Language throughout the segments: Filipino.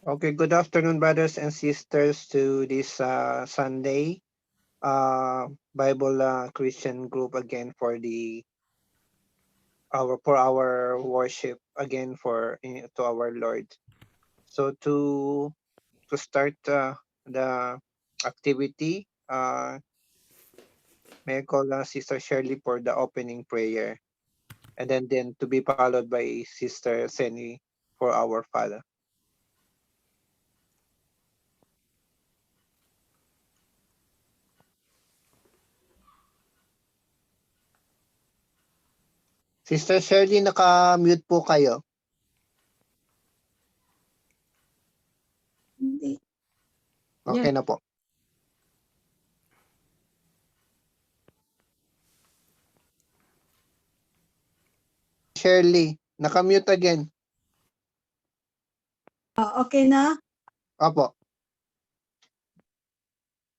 Okay, good afternoon, brothers and sisters, to this Sunday Bible Christian group again for the our worship again to our Lord. So to start the activity, may I call Sister Shirley for the opening prayer, and then to be followed by Sister Seni for our Father. Sister Shirley, naka-mute po kayo. Hindi. Okay na po. Shirley, naka-mute again. Okay na? Opo.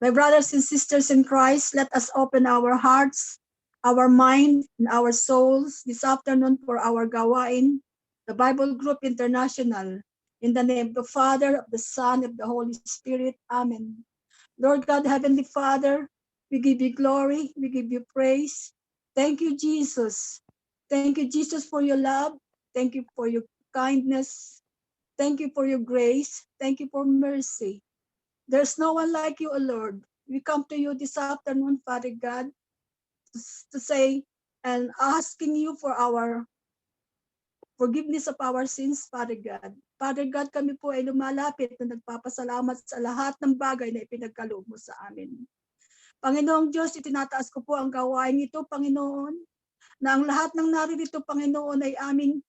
My brothers and sisters in Christ, let us open our hearts, our mind, and our souls this afternoon for our gawain, the Bible Group International. In the name of the Father, of the Son, of the Holy Spirit. Amen. Lord God, Heavenly Father, we give you glory, we give you praise. Thank you, Jesus. Thank you, Jesus, for your love. Thank you for your kindness. Thank you for your grace. Thank you for mercy. There's no one like you, O Lord. We come to you this afternoon, Father God, to say and asking you for our forgiveness of our sins, Father God. Father God, kami po ay lumalapit na nagpapasalamat sa lahat ng bagay na ipinagkaloob mo sa amin. Panginoong Diyos, itinataas ko po ang gawain ito, Panginoon, na ang lahat ng naririto, Panginoon, ay aming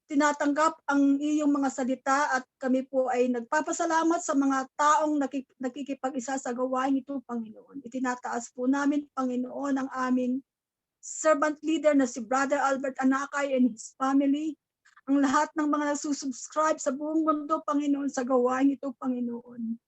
tinatanggap ang iyong mga salita at kami po ay nagpapasalamat sa mga taong nakikipag-isa sa gawain ito, Panginoon. Itinataas po namin, Panginoon, ang aming servant leader na si Brother Albert Anakay and his family, ang lahat ng mga nagsusubscribe sa buong mundo, Panginoon, sa gawain ito, Panginoon.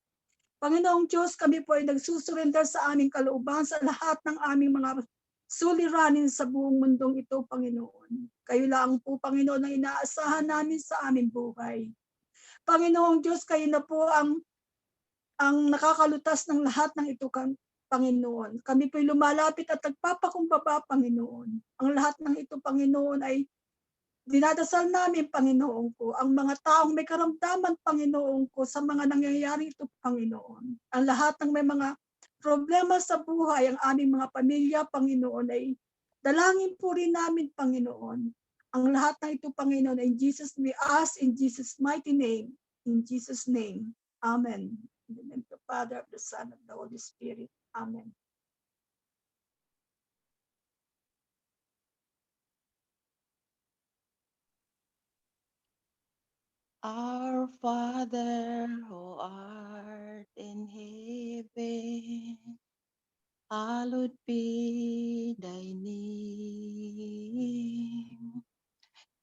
Panginoong Diyos, kami po ay nagsusurrender sa aming kalooban sa lahat ng aming mga suliranin sa buong mundong ito, Panginoon. Kayo lang po, Panginoon, ang inaasahan namin sa aming buhay. Panginoong Diyos, kayo na po ang nakakalutas ng lahat ng ito, Panginoon. Kami po'y lumalapit at nagpapakumbaba, Panginoon. Ang lahat ng ito, Panginoon, ay dinadasal namin, Panginoon ko, ang mga taong may karamdaman, Panginoon ko, sa mga nangyayari ito, Panginoon. Ang lahat ng may mga problema sa buhay, ang aming mga pamilya, Panginoon, ay dalangin po rin namin, Panginoon. Ang lahat ng ito, Panginoon, in Jesus we ask, in Jesus' mighty name, in Jesus' name. Amen. In the name of the Father, of the Son, of the Holy Spirit. Amen. Our Father who art in heaven, hallowed be thy name.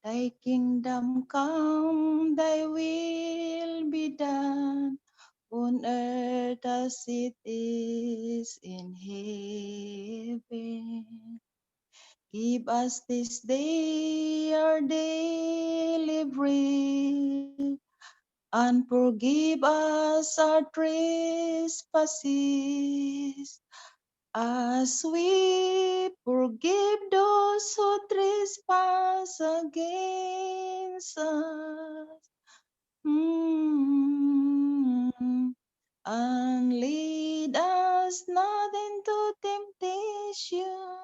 Thy kingdom come, thy will be done on earth as it is in heaven. Give us this day our daily bread, and forgive us our trespasses, as we forgive those who trespass against us. And lead us not into temptation,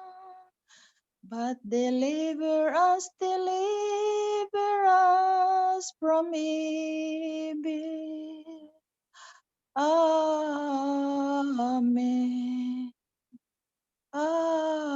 but deliver us from evil. Amen. Amen.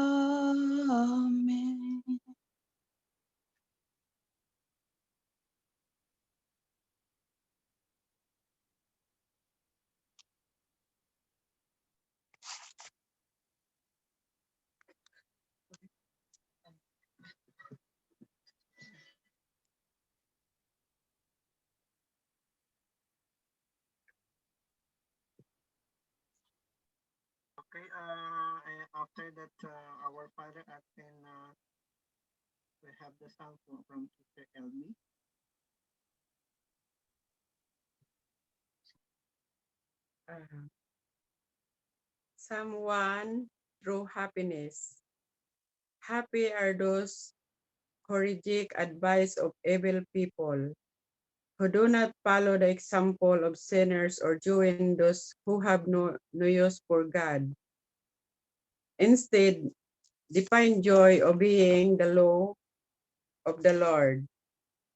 Okay, after that, our Father, at then we have the song from Sister Elmi. Psalm 1, true happiness. Happy are those who reject advice of evil people, who do not follow the example of sinners or join those who have no use for God. Instead, they find joy obeying the law of the Lord,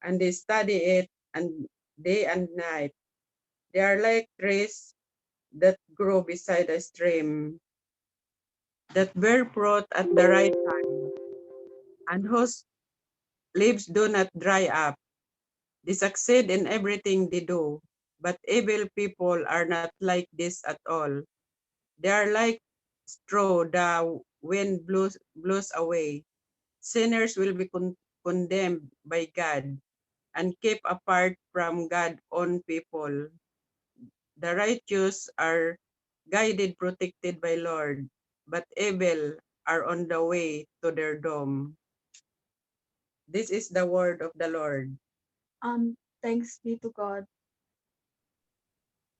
and they study it and day and night. They are like trees that grow beside a stream, that bear fruit at the right time, and whose leaves do not dry up. They succeed in everything they do, but evil people are not like this at all. They are like straw the wind blows away. Sinners will be condemned by God and kept apart from God's own people. The righteous are guided, protected by Lord, but evil are on the way to their doom. This is the word of the Lord. Thanks be to God.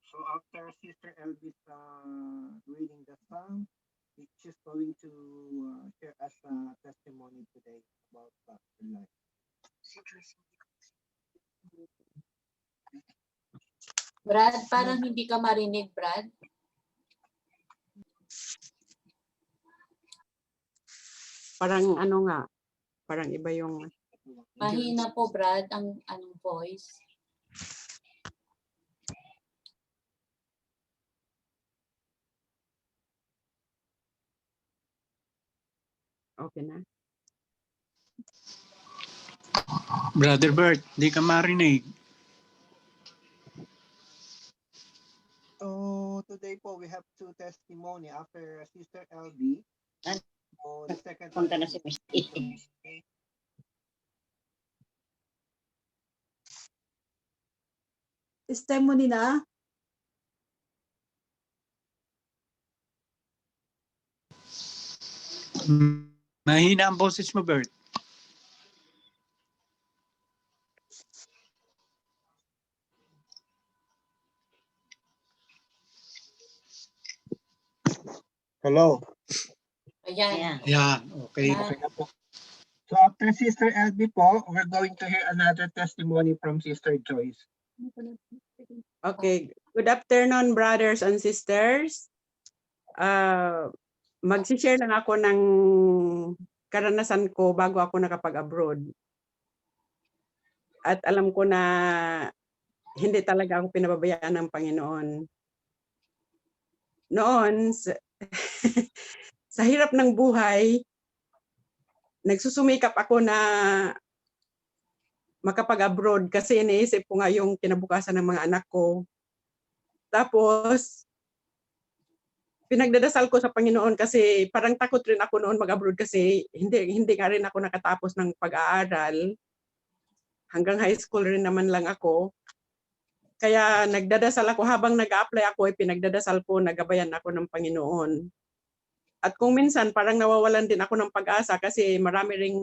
So after Sister Elvis reading the psalm, she's going to share us a testimony today about her life. Brad, parang hindi ka marinig, Brad. Parang ano nga, parang iba yung... Mahina po, Brad, ang anong voice. Okay na? Brother Bert, di ka marinig. So today po we have two testimony after Sister LB. So the second one Punta na si is Miss. Testimony na. Mahina ang boses mo, Bert. Hello. Ayan. Yan, okay. Yan. Okay na po. So after Sister LB po, we're going to hear another testimony from Sister Joyce. Okay. Good afternoon, brothers and sisters. Mag-share lang ako ng karanasan ko bago ako nakapag-abroad. At alam ko na hindi talaga ako pinababayaan ng Panginoon. Noon, sa hirap ng buhay, nagsusumikap ako na makapag-abroad kasi iniisip ko nga yung kinabukasan ng mga anak ko. Tapos, pinagdadasal ko sa Panginoon kasi parang takot rin ako noon mag-abroad kasi hindi nga rin ako nakatapos ng pag-aaral. Hanggang high school rin naman lang ako. Kaya nagdadasal ako, habang nag-a-apply ako, pinagdadasal ko, nagabayan ako ng Panginoon. At kung minsan parang nawawalan din ako ng pag-asa kasi marami ring,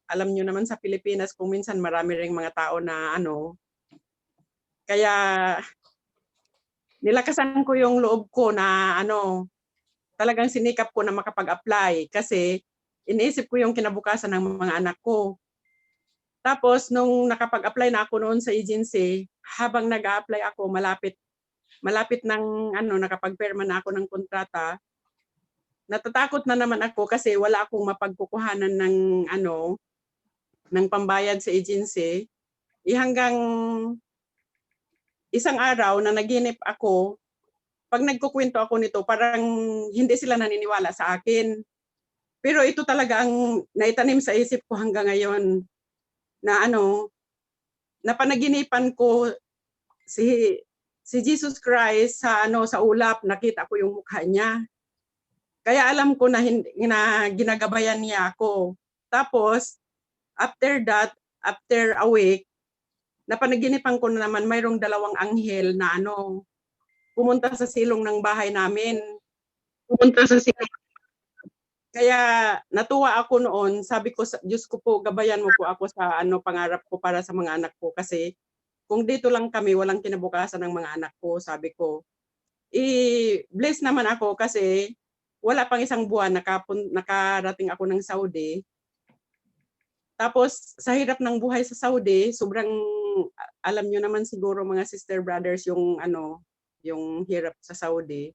alam nyo naman sa Pilipinas, kung minsan marami ring mga tao na kaya nilakasan ko yung loob ko na talagang sinikap ko na makapag-apply kasi iniisip ko yung kinabukasan ng mga anak ko. Tapos nung nakapag-apply na ako noon sa agency, habang nag-a-apply ako, malapit ng nakapag-perma na ako ng kontrata, natatakot na naman ako kasi wala akong mapagkukuhanan ng pambayad sa agency. Hanggang isang araw na naginip ako, pag nagkukwento ako nito, parang hindi sila naniniwala sa akin. Pero ito talaga ang naitanim sa isip ko hanggang ngayon na napanaginipan ko si Jesus Christ sa ulap, nakita ko yung mukha niya. Kaya alam ko na ginagabayan niya ako. Tapos, after that, after a week, napanaginipan ko na naman mayroong dalawang anghel na pumunta sa silong ng bahay namin. Kaya natuwa ako noon, sabi ko, Diyos ko po, gabayan mo po ako sa pangarap ko para sa mga anak ko kasi kung dito lang kami, walang kinabukasan ng mga anak ko, sabi ko. i-bless naman ako kasi wala pang isang buwan nakarating ako ng Saudi. Tapos sa hirap ng buhay sa Saudi, sobrang alam nyo naman siguro mga sister brothers yung yung hirap sa Saudi.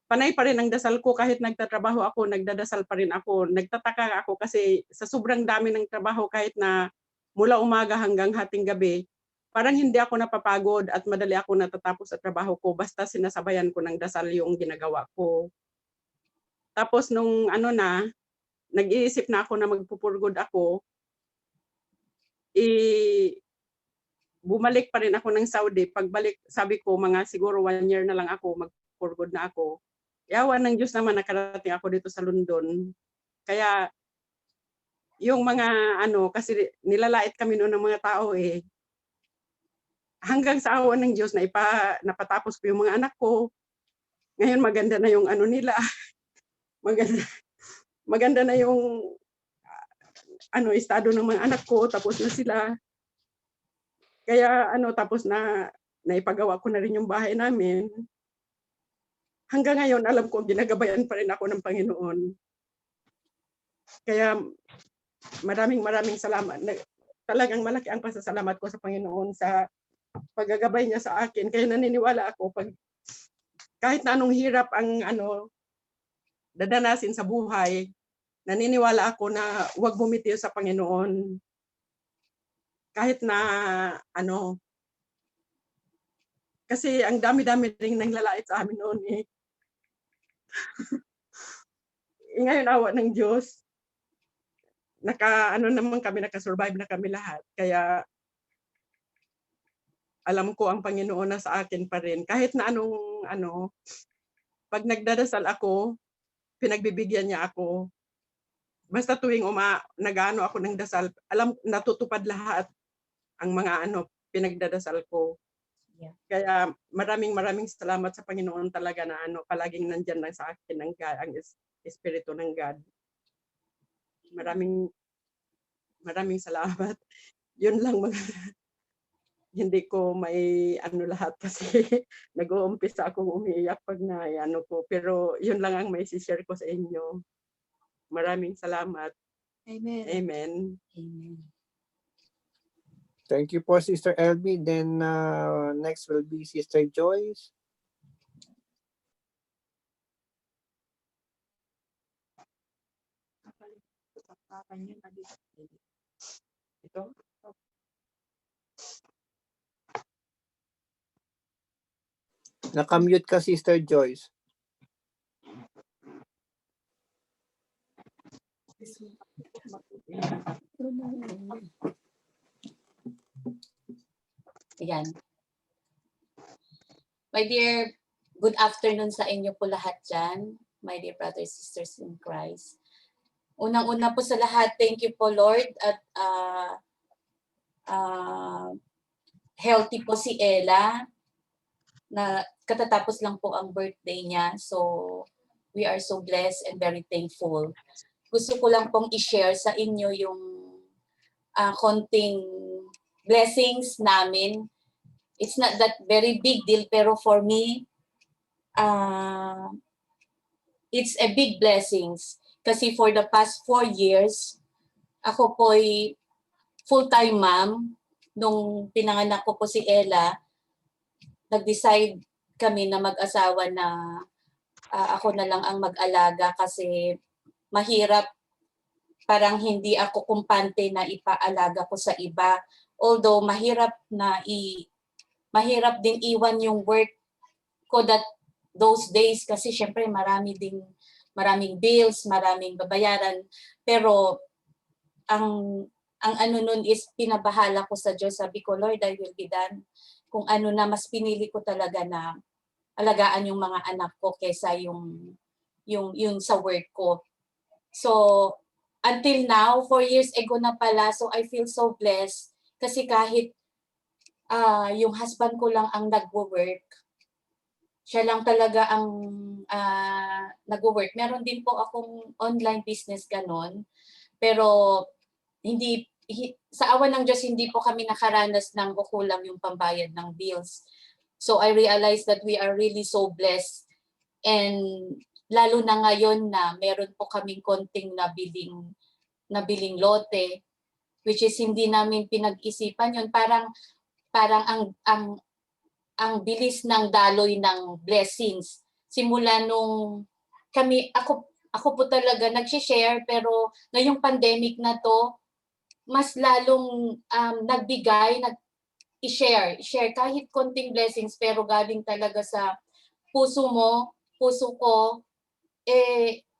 Panay pa rin ang dasal ko kahit nagtatrabaho ako, nagdadasal pa rin ako. Nagtataka ako kasi sa sobrang dami ng trabaho kahit na mula umaga hanggang hating gabi, parang hindi ako napapagod at madali ako natatapos sa trabaho ko basta sinasabayan ko ng dasal yung ginagawa ko. Tapos nung nag-iisip na ako na magpupurgod ako, bumalik pa rin ako ng Saudi. Pagbalik, sabi ko mga siguro 1 year na lang ako, magpupurgod na ako. Yawa ng Diyos naman nakarating ako dito sa London. Kaya yung mga kasi nilalait kami noon ng mga tao hanggang sa awa ng Diyos na napatapos ko yung mga anak ko. Ngayon maganda na yung nila. maganda na yung estado ng mga anak ko, tapos na sila. Kaya tapos na naipagawa ko na rin yung bahay namin. Hanggang ngayon, alam ko, ginagabayan pa rin ako ng Panginoon. Kaya maraming salamat. Talagang malaki ang pasasalamat ko sa Panginoon sa paggagabay niya sa akin. Kaya naniniwala ako, kahit na anong hirap ang dadanasin sa buhay, naniniwala ako na huwag bumitiw sa Panginoon. Kahit na kasi ang dami-dami ring nanglalait sa amin noon Ngayon, awa ng Diyos, naman kami, nakasurvive na kami lahat. Kaya alam ko ang Panginoon na sa akin pa rin. Kahit na pag nagdadasal ako, pinagbibigyan niya ako. Basta tuwing nag-ano ako ng dasal, natutupad lahat ang mga pinagdadasal ko. Yeah. Kaya maraming salamat sa Panginoon talaga na palaging nandyan lang sa akin ang Espiritu ng God. Maraming salamat. Yun lang hindi ko may lahat kasi nag-uumpisa akong umiiyak pag ko. Pero yun lang ang may share ko sa inyo. Maraming salamat. Amen. Amen. Amen. Thank you po, Sister Elby. Then next will be Sister Joyce. Ito. Nakamute ka, Sister Joyce. Ayan. My dear, good afternoon sa inyo po lahat dyan, my dear brothers and sisters in Christ. Unang-una po sa lahat, thank you po Lord at healthy po si Ella na katatapos lang po ang birthday niya. So, we are so blessed and very thankful. Gusto ko lang pong i-share sa inyo yung konting blessings namin. It's not that very big deal, pero for me, it's a big blessings. Kasi for the past 4 years, ako po'y full-time mom. Nung pinanganak ko po si Ella, nag-decide kami na mag-asawa na ako na lang ang mag-alaga kasi mahirap, parang hindi ako kumpante na ipaalaga ko sa iba. Although mahirap din iwan yung work ko those days kasi syempre maraming bills, maraming babayaran. Pero ang nun is pinabahala ko sa Diyos. Sabi ko, Lord, I will be done. Kung na, mas pinili ko talaga na alagaan yung mga anak ko kaysa yung sa work ko. So, until now, 4 years ago na pala, so I feel so blessed. Kasi kahit yung husband ko lang ang nagwo-work, siya lang talaga ang nagwo-work. Meron din po akong online business ganon. Pero sa awa ng Diyos, hindi po kami nakaranas ng kukulang yung pambayad ng bills. So I realized that we are really so blessed. And lalo na ngayon na meron po kaming konting nabiling lote, which is hindi namin pinag-isipan yun. Parang ang bilis ng daloy ng blessings. Simula nung ako po talaga nag-share, pero ngayong pandemic na to, mas lalong nagbigay, i-share kahit konting blessings, pero galing talaga sa puso mo, puso ko.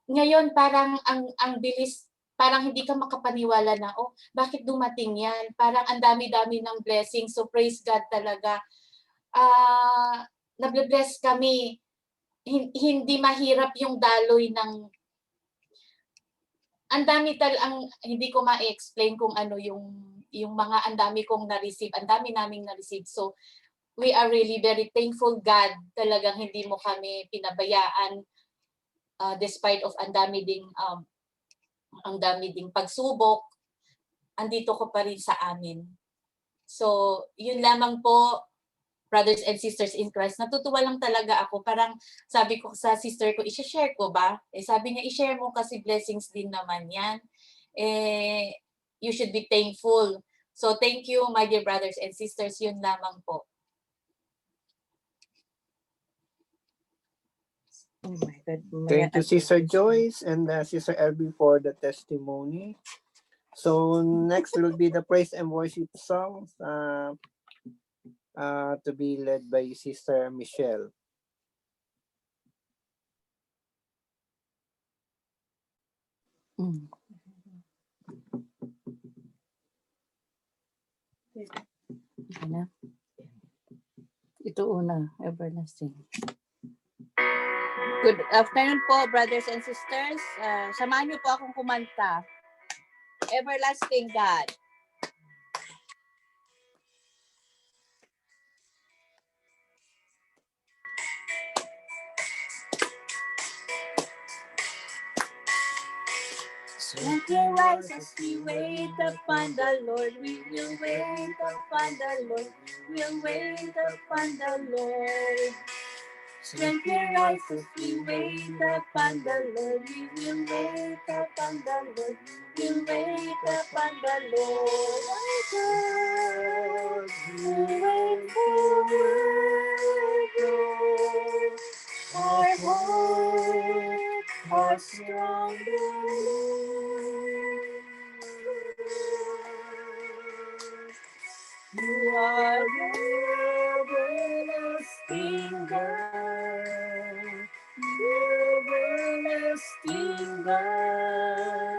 Ngayon parang ang bilis, parang hindi ka makapaniwala na, oh, bakit dumating yan? Parang ang dami-dami ng blessings. So praise God talaga. Nable-bless kami. Hindi mahirap yung daloy ng hindi ko ma-explain kung ano yung mga ang dami kong na-receive, ang dami naming na-receive. So we are really very thankful, God. Talagang hindi mo kami pinabayaan despite of ang dami ding pagsubok. Andito ko pa rin sa amin. So yun lamang po, brothers and sisters in Christ. Natutuwa lang talaga ako. Parang sabi ko sa sister ko, i-share ko ba? Sabi niya, i-share mo kasi blessings din naman yan. You should be thankful. So thank you, my dear brothers and sisters. Yun lamang po. Oh my God. Thank you, Sister Joyce and Sister Elby for the testimony. So next will be the praise and worship songs to be led by Sister Michelle. Ito una, everlasting. Good afternoon po, brothers and sisters. Samahan niyo po akong kumanta. Everlasting God. Strength will rise as we wait upon the Lord. We will wait upon the Lord. We will wait upon the Lord. Strength will rise as we wait upon the Lord. We will wait upon the Lord. We will wait upon the Lord. My God, we wait for you. Our hope, our strong You are the everlasting God, everlasting God.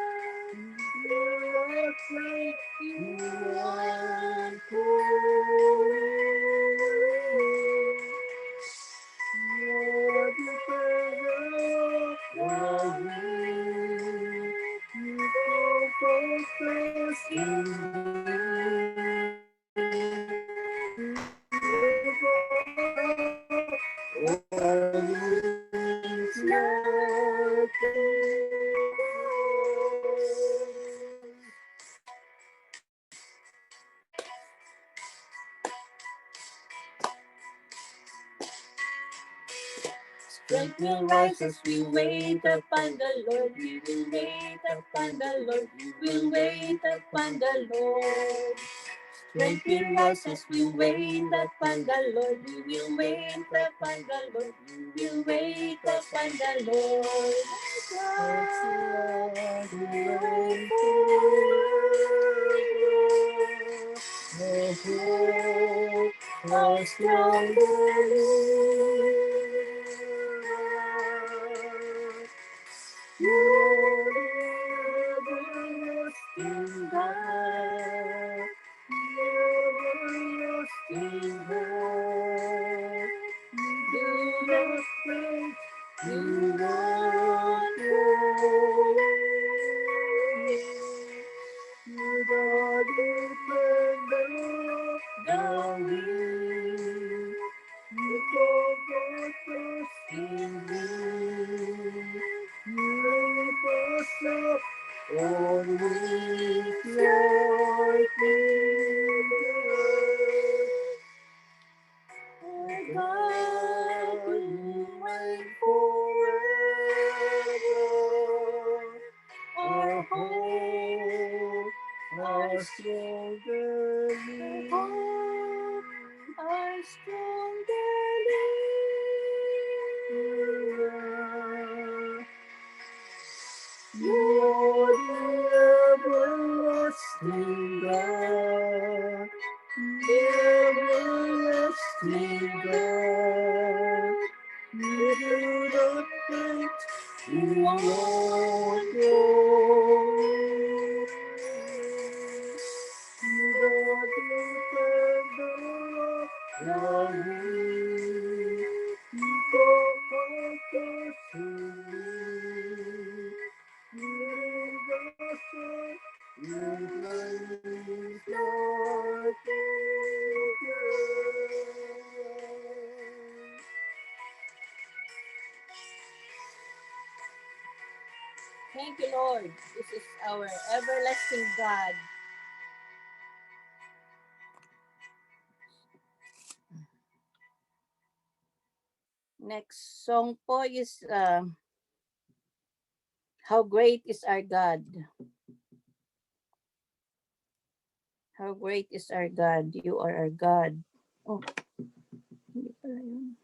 You are great, you are good. You're the you focus in Strength will rise as we wait upon the Lord. We will wait upon the Lord. We will wait upon the Lord. Strength will rise as we wait upon the Lord. We will wait upon the Lord. We will wait upon the Lord. God, we wait for you. How strong everlasting God, everlasting God, do not faint, do not faint. You don't depend on the wind, you forget us in me. You lift us up on wings like eagles. everlasting God, you do not wait, you won't go. You don't depend on me, you don't focus on me. You don't say, your life is not Thank you, Lord. This is our everlasting God. Next song po is How Great is Our God. How great is our God. You are our God. Oh, hindi pala yun.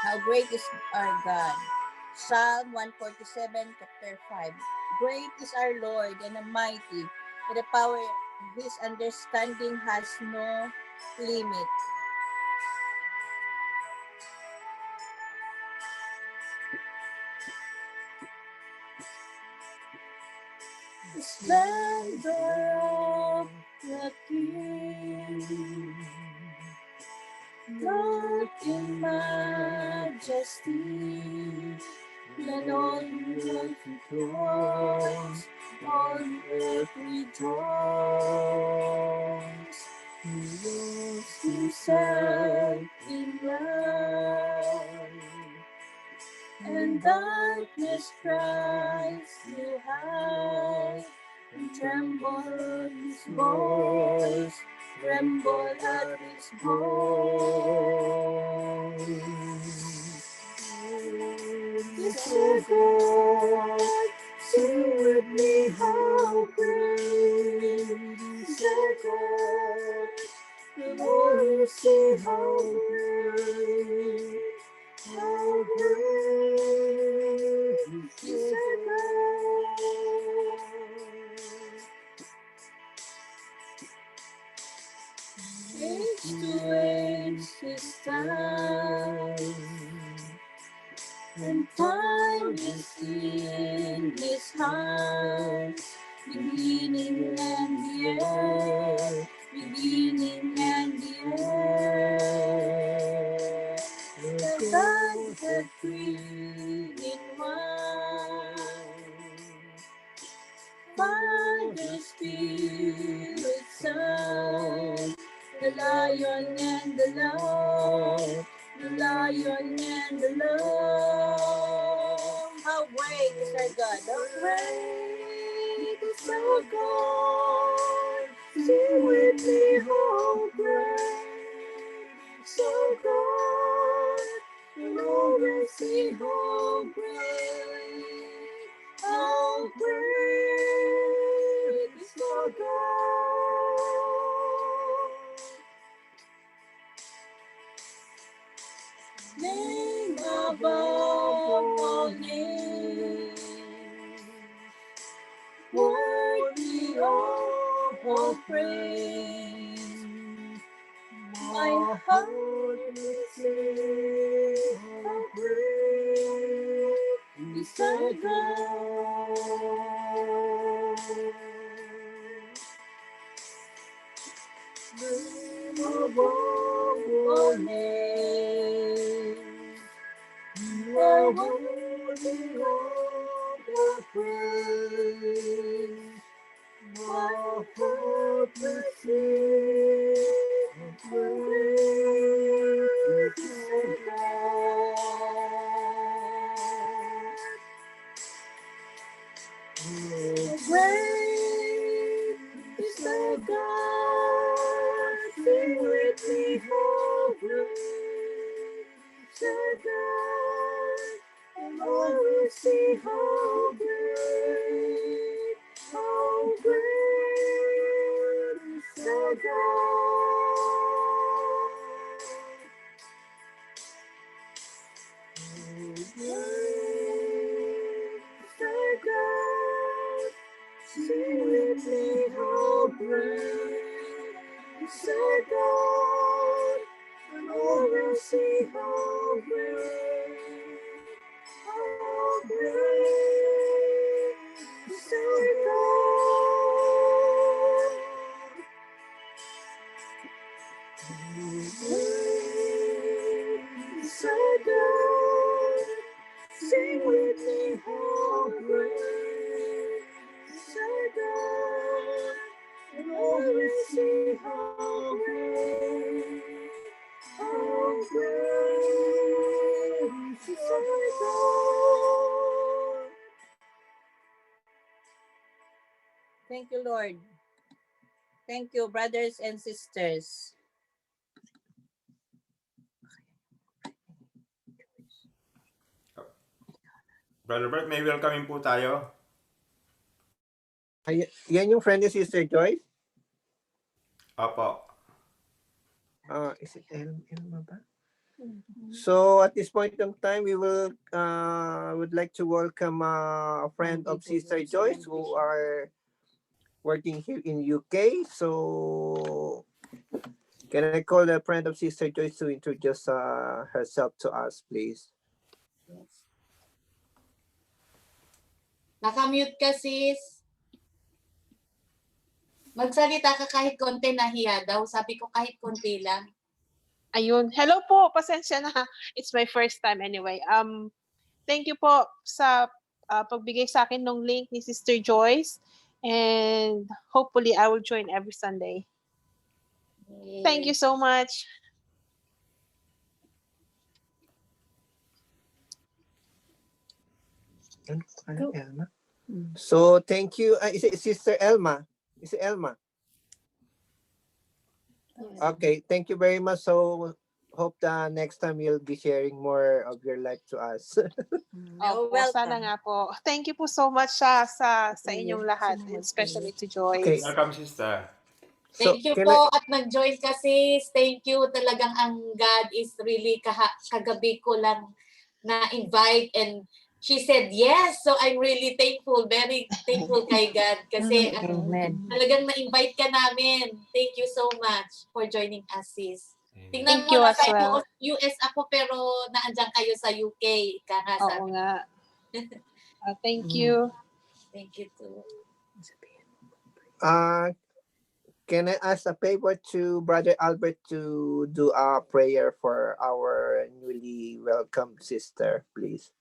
How great is our God. Psalm 147, chapter 5. Great is our Lord and mighty, and the power of his understanding has no limit. The splendor of the King, Lord in majesty, let all the earth rejoice, all the earth rejoice. He was himself in light, and darkness tries to hide, and tremble at his voice, tremble at his voice. This is God, sing with me how great is our God. The Lord will see how great, how great is our God. Age to age is time, and time is in his hands, beginning and the end, beginning and the end. The God, the three in one, Father, Spirit, Son, the Lion and the Lamb, the Lion and the Lamb. How great is our God! How great is our God! Sing with me, how great is our God! The Lord will see how great, how great is our God. Name above all names, worthy of all praise. My heart will sing, how great is our God. Name above all names, you are worthy of our praise. My heart will sing, how great is our God. How great is our God. Sing with me, how great is our God. And all will see how great, how great is our God. great is our God, and all will see how great is our God. Great is our God. Sing with me, how great is our God, and all will see how great is our God. Thank you, Lord. Thank you, brothers and sisters. Brother Bert, may welcoming po tayo. Ay, yan yung friend ni Sister Joyce? Opo. Is it Elma ba? So at this point in time, we will would like to welcome a friend of Sister Joyce who are working here in UK. So can I call a friend of Sister Joyce to introduce herself to us, please? Nakamute ka, sis. Magsalita ka kahit konti, nahiya daw. Sabi ko kahit konti lang. Ayun. Hello po. Pasensya na. It's my first time anyway. Thank you po sa pagbigay sa akin ng link ni Sister Joyce. And hopefully I will join every Sunday. Thank you so much. Elma. So thank you. Is it Sister Elma? Is it Elma? Okay, thank you very much. So hope next time you'll be sharing more of your life to us. Opo, sana nga po. Thank you po so much sa inyong lahat, and especially to Joyce. Okay. Welcome, sister. Thank you po at nag-join ka, sis. Thank you. Talagang ang God is really kagabi ko lang na-invite and she said yes. So I'm really thankful, very thankful kay God kasi talagang na-invite ka namin. Thank you so much for joining us, sis. Tingnan Thank mo you na as sa well. US ako pero naandyan kayo sa UK. Oo nga. Thank you. Thank you too. Can I ask a favor to Brother Albert to do a prayer for our newly welcomed sister, please?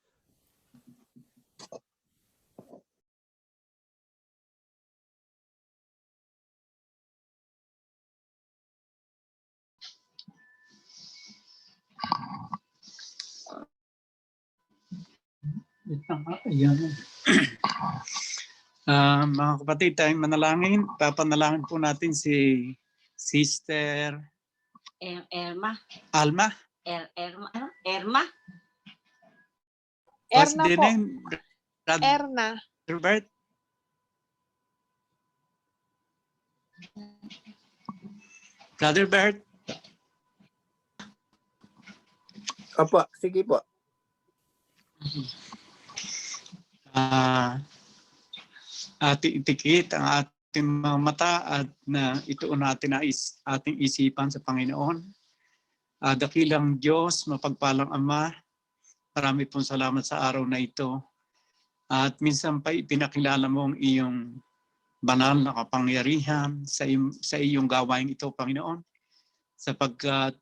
Mga kapatid, tayong manalangin. Papanalangin po natin si Sister Erma. Alma. Erma. What's Erna the po. name? Erna. Robert? Brother Bert? Opo, sige po. Ating itikit ang ating mga mata at na ituon natin na ating isipan sa Panginoon. Dakilang Diyos, mapagpalang Ama, marami pong salamat sa araw na ito. At minsan pa ipinakilala mo ang iyong banal na kapangyarihan sa iyong gawain ito, Panginoon. Sapagkat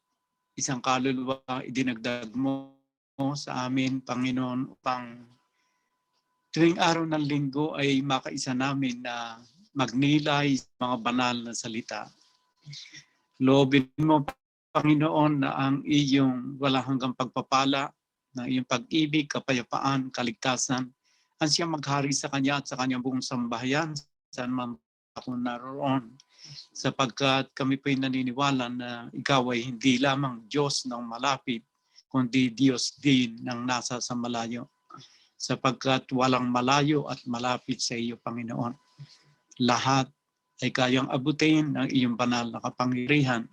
isang kaluluwa idinagdag mo sa amin, Panginoon, upang tuwing araw ng linggo ay makaisa namin na magnilay sa mga banal na salita. Loobin mo, Panginoon, na ang iyong walang hanggang pagpapala, na iyong pag-ibig, kapayapaan, kaligtasan, ang siyang maghari sa Kanya at sa Kanyang buong sambahayan, saan man ako naroon. Sapagkat kami po'y naniniwala na ikaw ay hindi lamang Diyos ng malapit, kundi Diyos din ng nasa sa malayo. Sapagkat walang malayo at malapit sa iyo, Panginoon. Lahat ay kayang abutin ng iyong banal na kapangyarihan.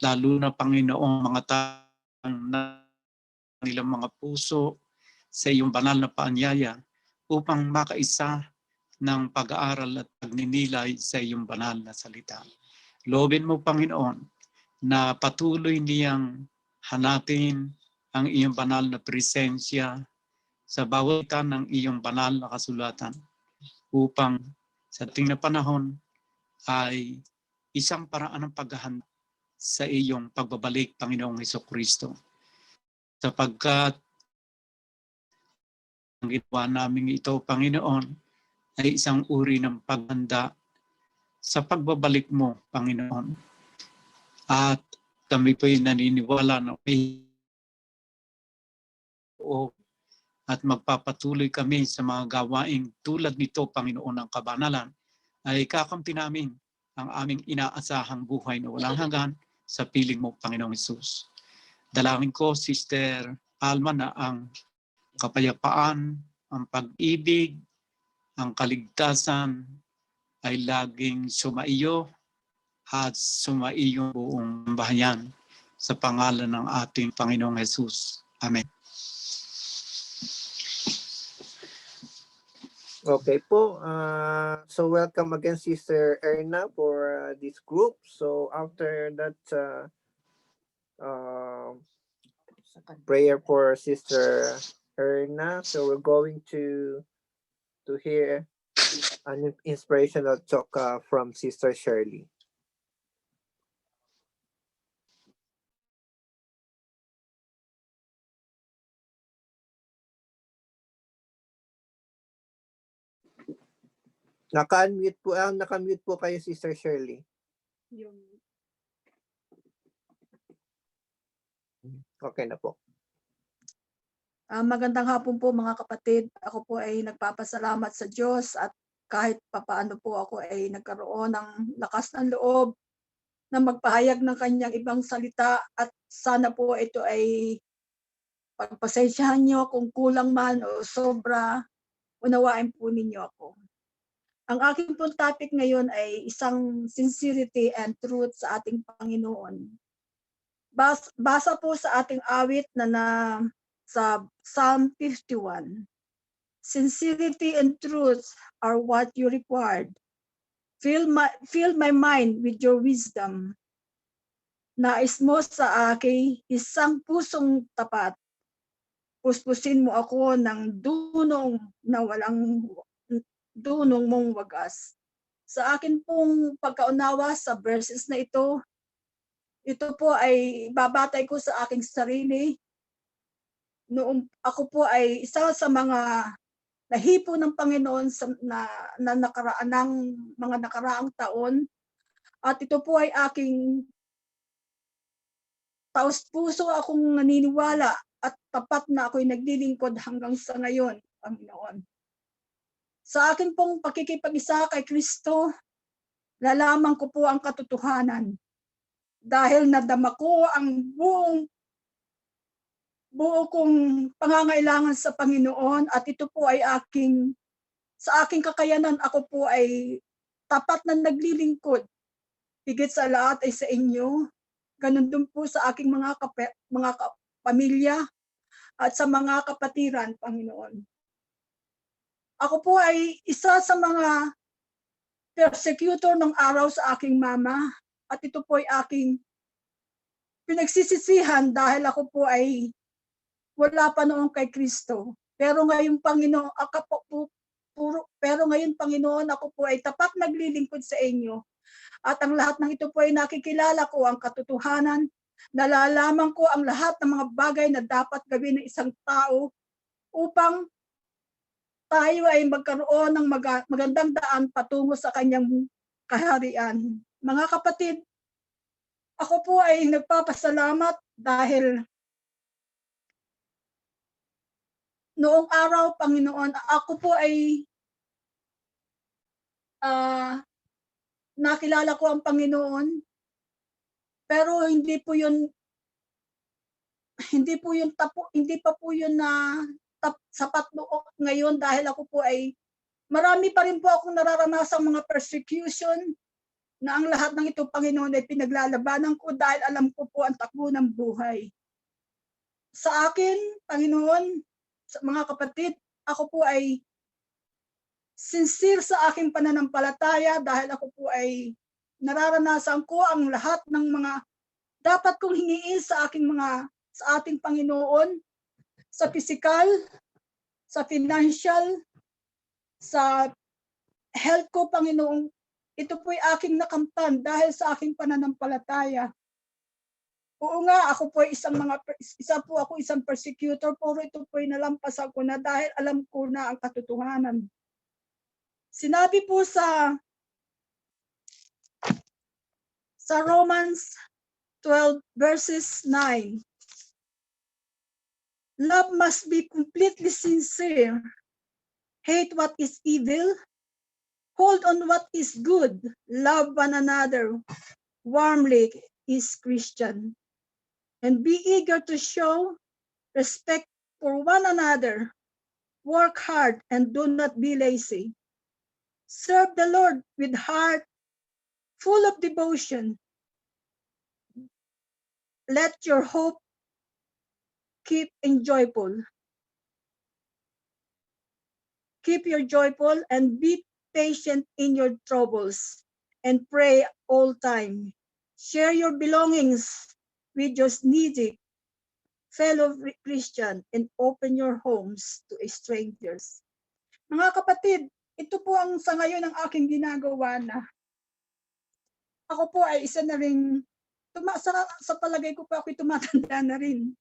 Lalo na, Panginoon, mga taong na nilang mga puso sa iyong banal na paanyaya upang makaisa ng pag-aaral at pagninilay sa iyong banal na salita. Loobin mo, Panginoon, na patuloy niyang hanapin ang iyong banal na presensya sa bawat ng iyong banal na kasulatan upang sa ating na panahon ay isang paraan ng paghahanda sa iyong pagbabalik, Panginoong Hesukristo. Sapagkat ang ginawa namin ito, Panginoon, ay isang uri ng paghanda sa pagbabalik mo, Panginoon. At kami po'y naniniwala na may at magpapatuloy kami sa mga gawaing tulad nito, Panginoon ng kabanalan, ay kakampi namin ang aming inaasahang buhay na walang hanggan sa piling mo, Panginoong Hesus. Dalangin ko, Sister Alma, na ang kapayapaan, ang pag-ibig, ang kaligtasan ay laging sumaiyo at sumaiyo buong bahayan sa pangalan ng ating Panginoong Hesus. Amen. Okay po. So welcome again, Sister Erna, for this group. So after that prayer for Sister Erna, so we're going to hear an inspirational talk from Sister Shirley. Naka-mute po kayo, Sister Shirley. Okay na po. Magandang hapon po mga kapatid. Ako po ay nagpapasalamat sa Diyos at kahit papaano po ako ay nagkaroon ng lakas ng loob na magpahayag ng kanyang ibang salita at sana po ito ay pagpasensyahan niyo kung kulang man o sobra, unawain po ninyo ako. Ang aking pong topic ngayon ay isang sincerity and truth sa ating Panginoon. Basa po sa ating awit na sa Psalm 51. Sincerity and truth are what you required. Fill my mind with your wisdom. Nais mo sa akin isang pusong tapat. Puspusin mo ako ng dunong na walang dunong mong wagas. Sa akin pong pagkaunawa sa verses na ito po ay babatay ko sa aking sarili. Noong ako po ay isa sa mga nahipo ng Panginoon na nakaraan ng mga nakaraang taon. At ito po ay aking taos-puso akong naniniwala at tapat na ako'y naglilingkod hanggang sa ngayon, Panginoon. Sa akin pong pakikipag-isa kay Kristo, lalaman ko po ang katotohanan. Dahil nadama ko ang buo kong pangangailangan sa Panginoon at ito po ay sa aking kakayanan ako po ay tapat na naglilingkod. Higit sa lahat ay sa inyo. Ganun din po sa aking mga pamilya at sa mga kapatiran, Panginoon. Ako po ay isa sa mga persecutor ng araw sa aking mama at ito po ay aking pinagsisisihan dahil ako po ay wala pa noon kay Kristo. Pero ngayon, Panginoon, Panginoon, ako po ay tapat naglilingkod sa inyo. At ang lahat ng ito po ay nakikilala ko ang katotohanan, nalalaman ko ang lahat ng mga bagay na dapat gawin ng isang tao upang tayo ay magkaroon ng magandang daan patungo sa kanyang kaharian. Mga kapatid, ako po ay nagpapasalamat dahil noong araw, Panginoon, ako po ay nakilala ko ang Panginoon, pero hindi pa po yun na sapat ngayon dahil ako po ay marami pa rin po akong nararanasang mga persecution na ang lahat ng ito, Panginoon, ay pinaglalabanan ko dahil alam ko po ang takbo ng buhay. Sa akin, Panginoon, sa mga kapatid, ako po ay sincere sa aking pananampalataya dahil ako po ay nararanasan ko ang lahat ng mga dapat kong hingiin sa ating Panginoon, sa physical, sa financial, sa health ko, Panginoon. Ito po'y aking nakamtan dahil sa aking pananampalataya. Oo nga, ako po isang persecutor, pero ito po'y nalampasan ko na dahil alam ko na ang katotohanan. Sinabi po sa Romans 12 verses 9, love must be completely sincere. Hate what is evil. Hold on what is good. Love one another warmly is Christian. And be eager to show respect for one another. Work hard and do not be lazy. Serve the Lord with heart full of devotion. Let your hope keep joyful. Keep your joyful and be patient in your troubles and pray all time. Share your belongings with your needy fellow Christian and open your homes to strangers. Mga kapatid, ito po ang sa ngayon ang aking ginagawa na. Ako po ay isa na rin, sa palagay ko po ako'y tumatanda na rin.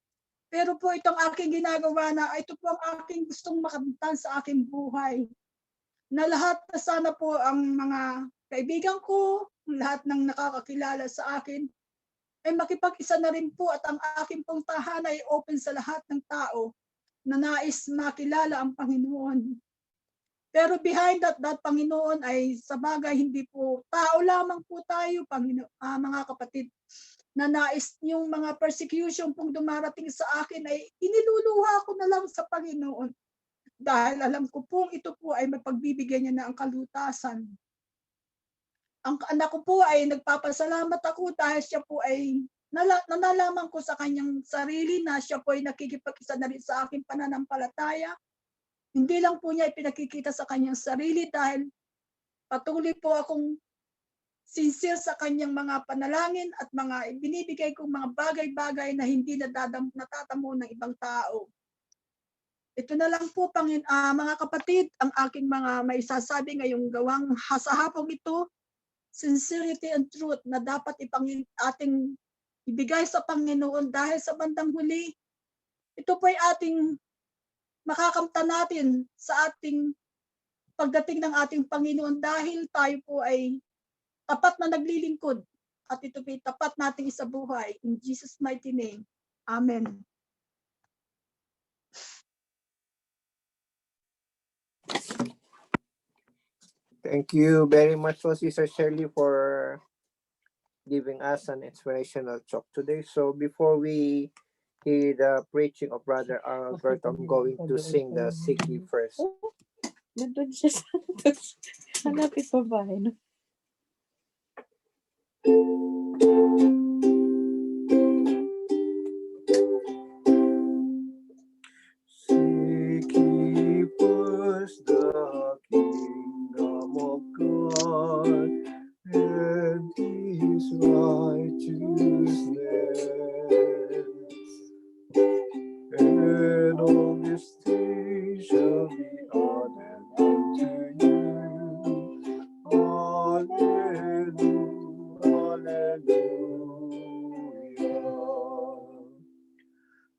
Pero po itong aking ginagawa na, ito po ang aking gustong makamtan sa aking buhay. Na lahat na sana po ang mga kaibigan ko, lahat ng nakakakilala sa akin, ay makipag-isa na rin po at ang aking pong tahanan ay open sa lahat ng tao na nais makilala ang Panginoon. Pero behind that Panginoon ay sa bagay hindi po tao lamang po tayo, mga kapatid, na nais yung mga persecution pong dumarating sa akin ay iniluluha ko na lang sa Panginoon. Dahil alam ko pong ito po ay mapagbibigyan niya na ang kalutasan. Ang anak ko po ay nagpapasalamat ako dahil siya po ay nalalaman ko sa kanyang sarili na siya po ay nakikipag-isa na rin sa aking pananampalataya. Hindi lang po niya ipinakikita sa kanyang sarili dahil patuloy po akong sincere sa kanyang mga panalangin at mga binibigay kong mga bagay-bagay na hindi natatamo ng ibang tao. Ito na lang po, mga kapatid, ang aking mga maisasabi ngayong gawang sa hapong ito, sincerity and truth na dapat ating ibigay sa Panginoon dahil sa bandang huli, ito po ay ating makakamtan natin sa ating pagdating ng ating Panginoon dahil tayo po ay tapat na naglilingkod at ito po ay tapat nating isabuhay. In Jesus' mighty name. Amen. Thank you very much, Sister Shirley, for giving us an inspirational talk today. So before we hear the preaching of Brother Albert, I'm going to sing the Siki first. Nandun siya sa hanapit pa ba? No? Seek ye first the kingdom of God and His righteousness, and all these things shall be added unto you. Hallelujah, hallelujah.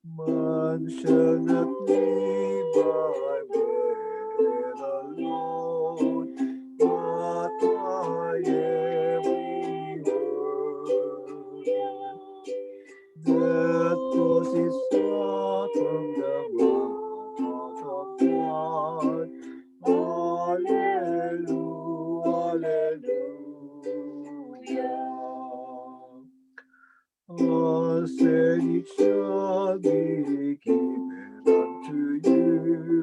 Man shall not live by bread alone, but by every word that proceeds forth from the mouth of God. Hallelujah, hallelujah. All said it shall be given unto you.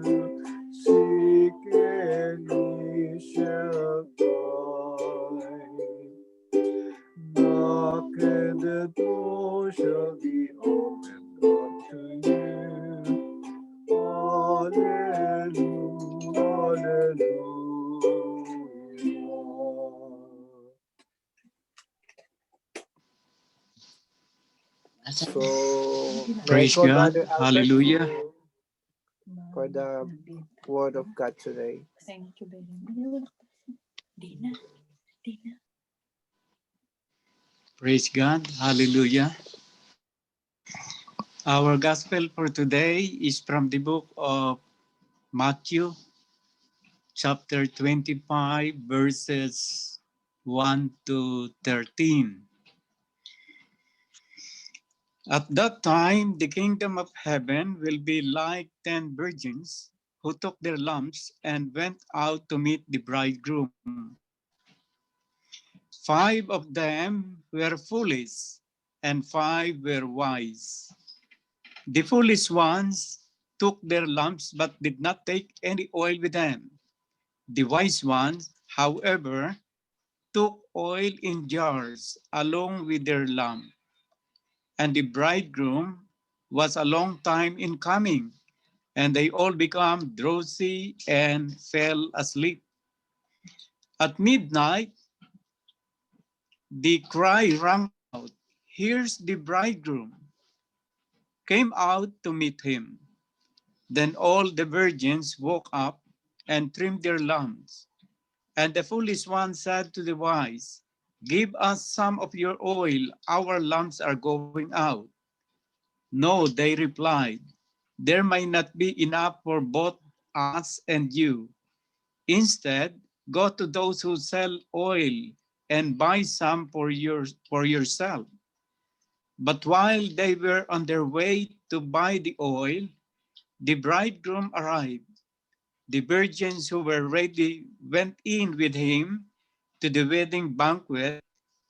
Praise call God. Brother Albert Hallelujah. for the word of God today. Thank you very much. Dina. Praise God. Hallelujah. Our gospel for today is from the book of Matthew, chapter 25, verses 1 to 13. At that time, the kingdom of heaven will be like 10 virgins who took their lamps and went out to meet the bridegroom. 5 of them were foolish, and 5 were wise. The foolish ones took their lamps but did not take any oil with them. The wise ones, however, took oil in jars along with their lamp. And the bridegroom was a long time in coming, and they all became drowsy and fell asleep. At midnight, the cry rang out, "Here's the bridegroom! Came out to meet him." Then all the virgins woke up and trimmed their lamps. And the foolish one said to the wise, "Give us some of your oil, our lamps are going out." "No," they replied, "there may not be enough for both us and you. Instead, go to those who sell oil and buy some for yourself." But while they were on their way to buy the oil, the bridegroom arrived. The virgins who were ready went in with him to the wedding banquet,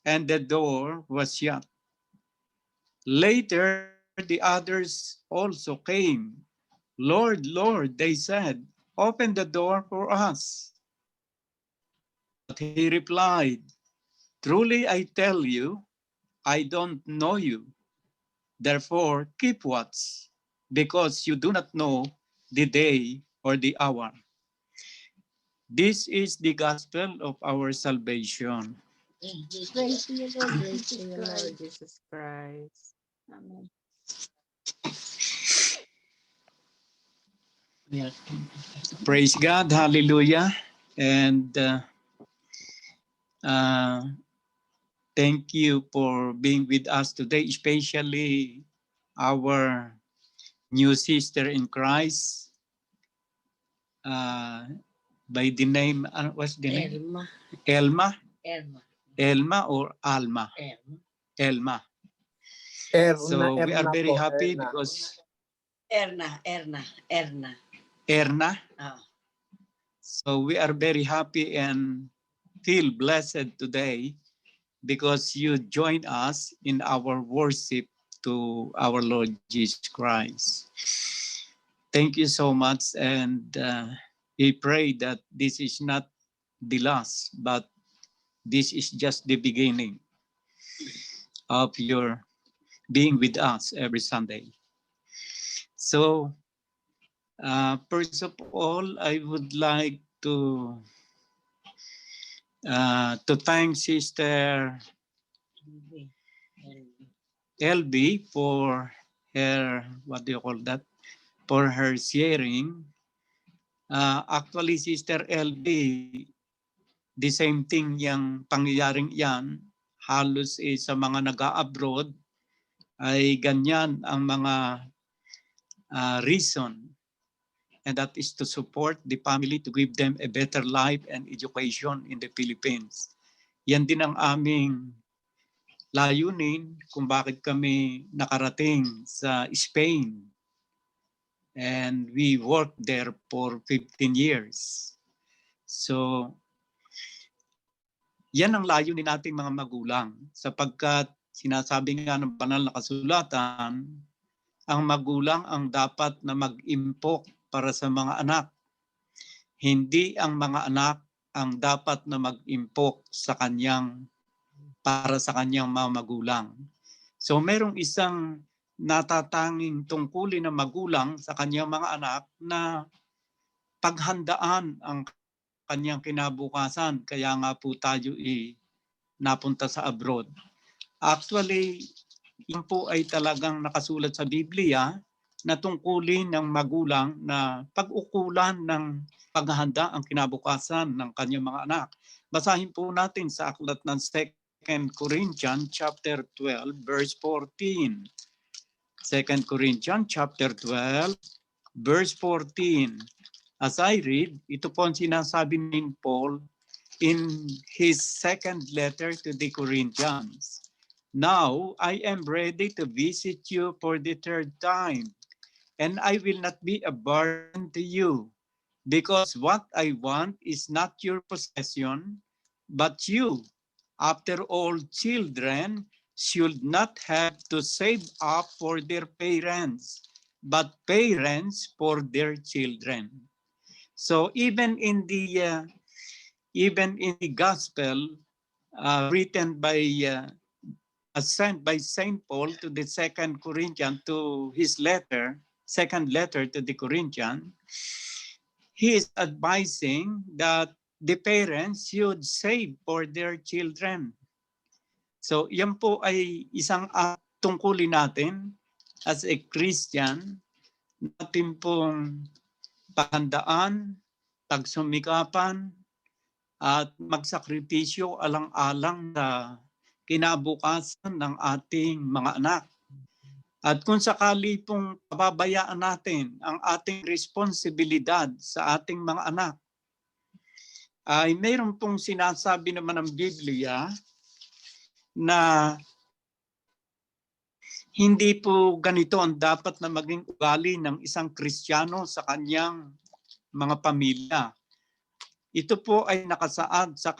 and the door was shut. Later, the others also came. "Lord, Lord," they said, "open the door for us." But he replied, "Truly I tell you, I don't know you. Therefore, keep watch, because you do not know the day or the hour." This is the gospel of our salvation. Praise to you, Lord Praise Jesus to you, Christ. Lord Jesus Christ. Amen. Praise God, hallelujah. And thank you for being with us today, especially our new sister in Christ by the name, what's the name? Elma. Elma or Alma? Elma. So we are very happy because Erna. Erna. Oh. So we are very happy and feel blessed today because you join us in our worship to our Lord Jesus Christ. Thank you so much, and we pray that this is not the last, but this is just the beginning of your being with us every Sunday. So, first of all, I would like to thank Sister LB for her, what do you call that? For her sharing. Actually, Sister LB, the same thing yung pangyayaring yan, halos sa mga nag-abroad, ay ganyan ang mga reason. And that is to support the family, to give them a better life and education in the Philippines. Yan din ang aming layunin kung bakit kami nakarating sa Spain. And we worked there for 15 years. So, yan ang layunin nating mga magulang sapagkat sinasabi nga ng banal na kasulatan, ang magulang ang dapat na mag-impok para sa mga anak. Hindi ang mga anak ang dapat na mag-impok para sa kanyang mga magulang. So merong isang natatanging tungkulin ng magulang sa kanyang mga anak na paghandaan ang kanyang kinabukasan. Kaya nga po tayo napunta sa abroad. Actually, yan po ay talagang nakasulat sa Biblia na tungkulin ng magulang na pag-ukulan ng paghahanda ang kinabukasan ng kanyang mga anak. Basahin po natin sa aklat ng 2 Corinthians chapter 12 verse 14. 2 Corinthians chapter 12 verse 14. As I read, ito po ang sinasabi ni Paul in his second letter to the Corinthians. Now I am ready to visit you for the third time, and I will not be a burden to you, because what I want is not your possession, but you, after all, children should not have to save up for their parents, but parents for their children. So even in the gospel written by sent by Saint Paul to the 2 Corinthians, to his second letter to the Corinthians, he is advising that the parents should save for their children. So yan po ay isang tungkulin natin as a Christian, natin pong paghandaan, pagsumikapan, at magsakripisyo alang-alang sa kinabukasan ng ating mga anak. At kung sakali pong pababayaan natin ang ating responsibilidad sa ating mga anak, ay mayroon pong sinasabi naman ng Biblia na hindi po ganito ang dapat na maging ugali ng isang Kristiyano sa kanyang mga pamilya. Ito po ay nakasaad sa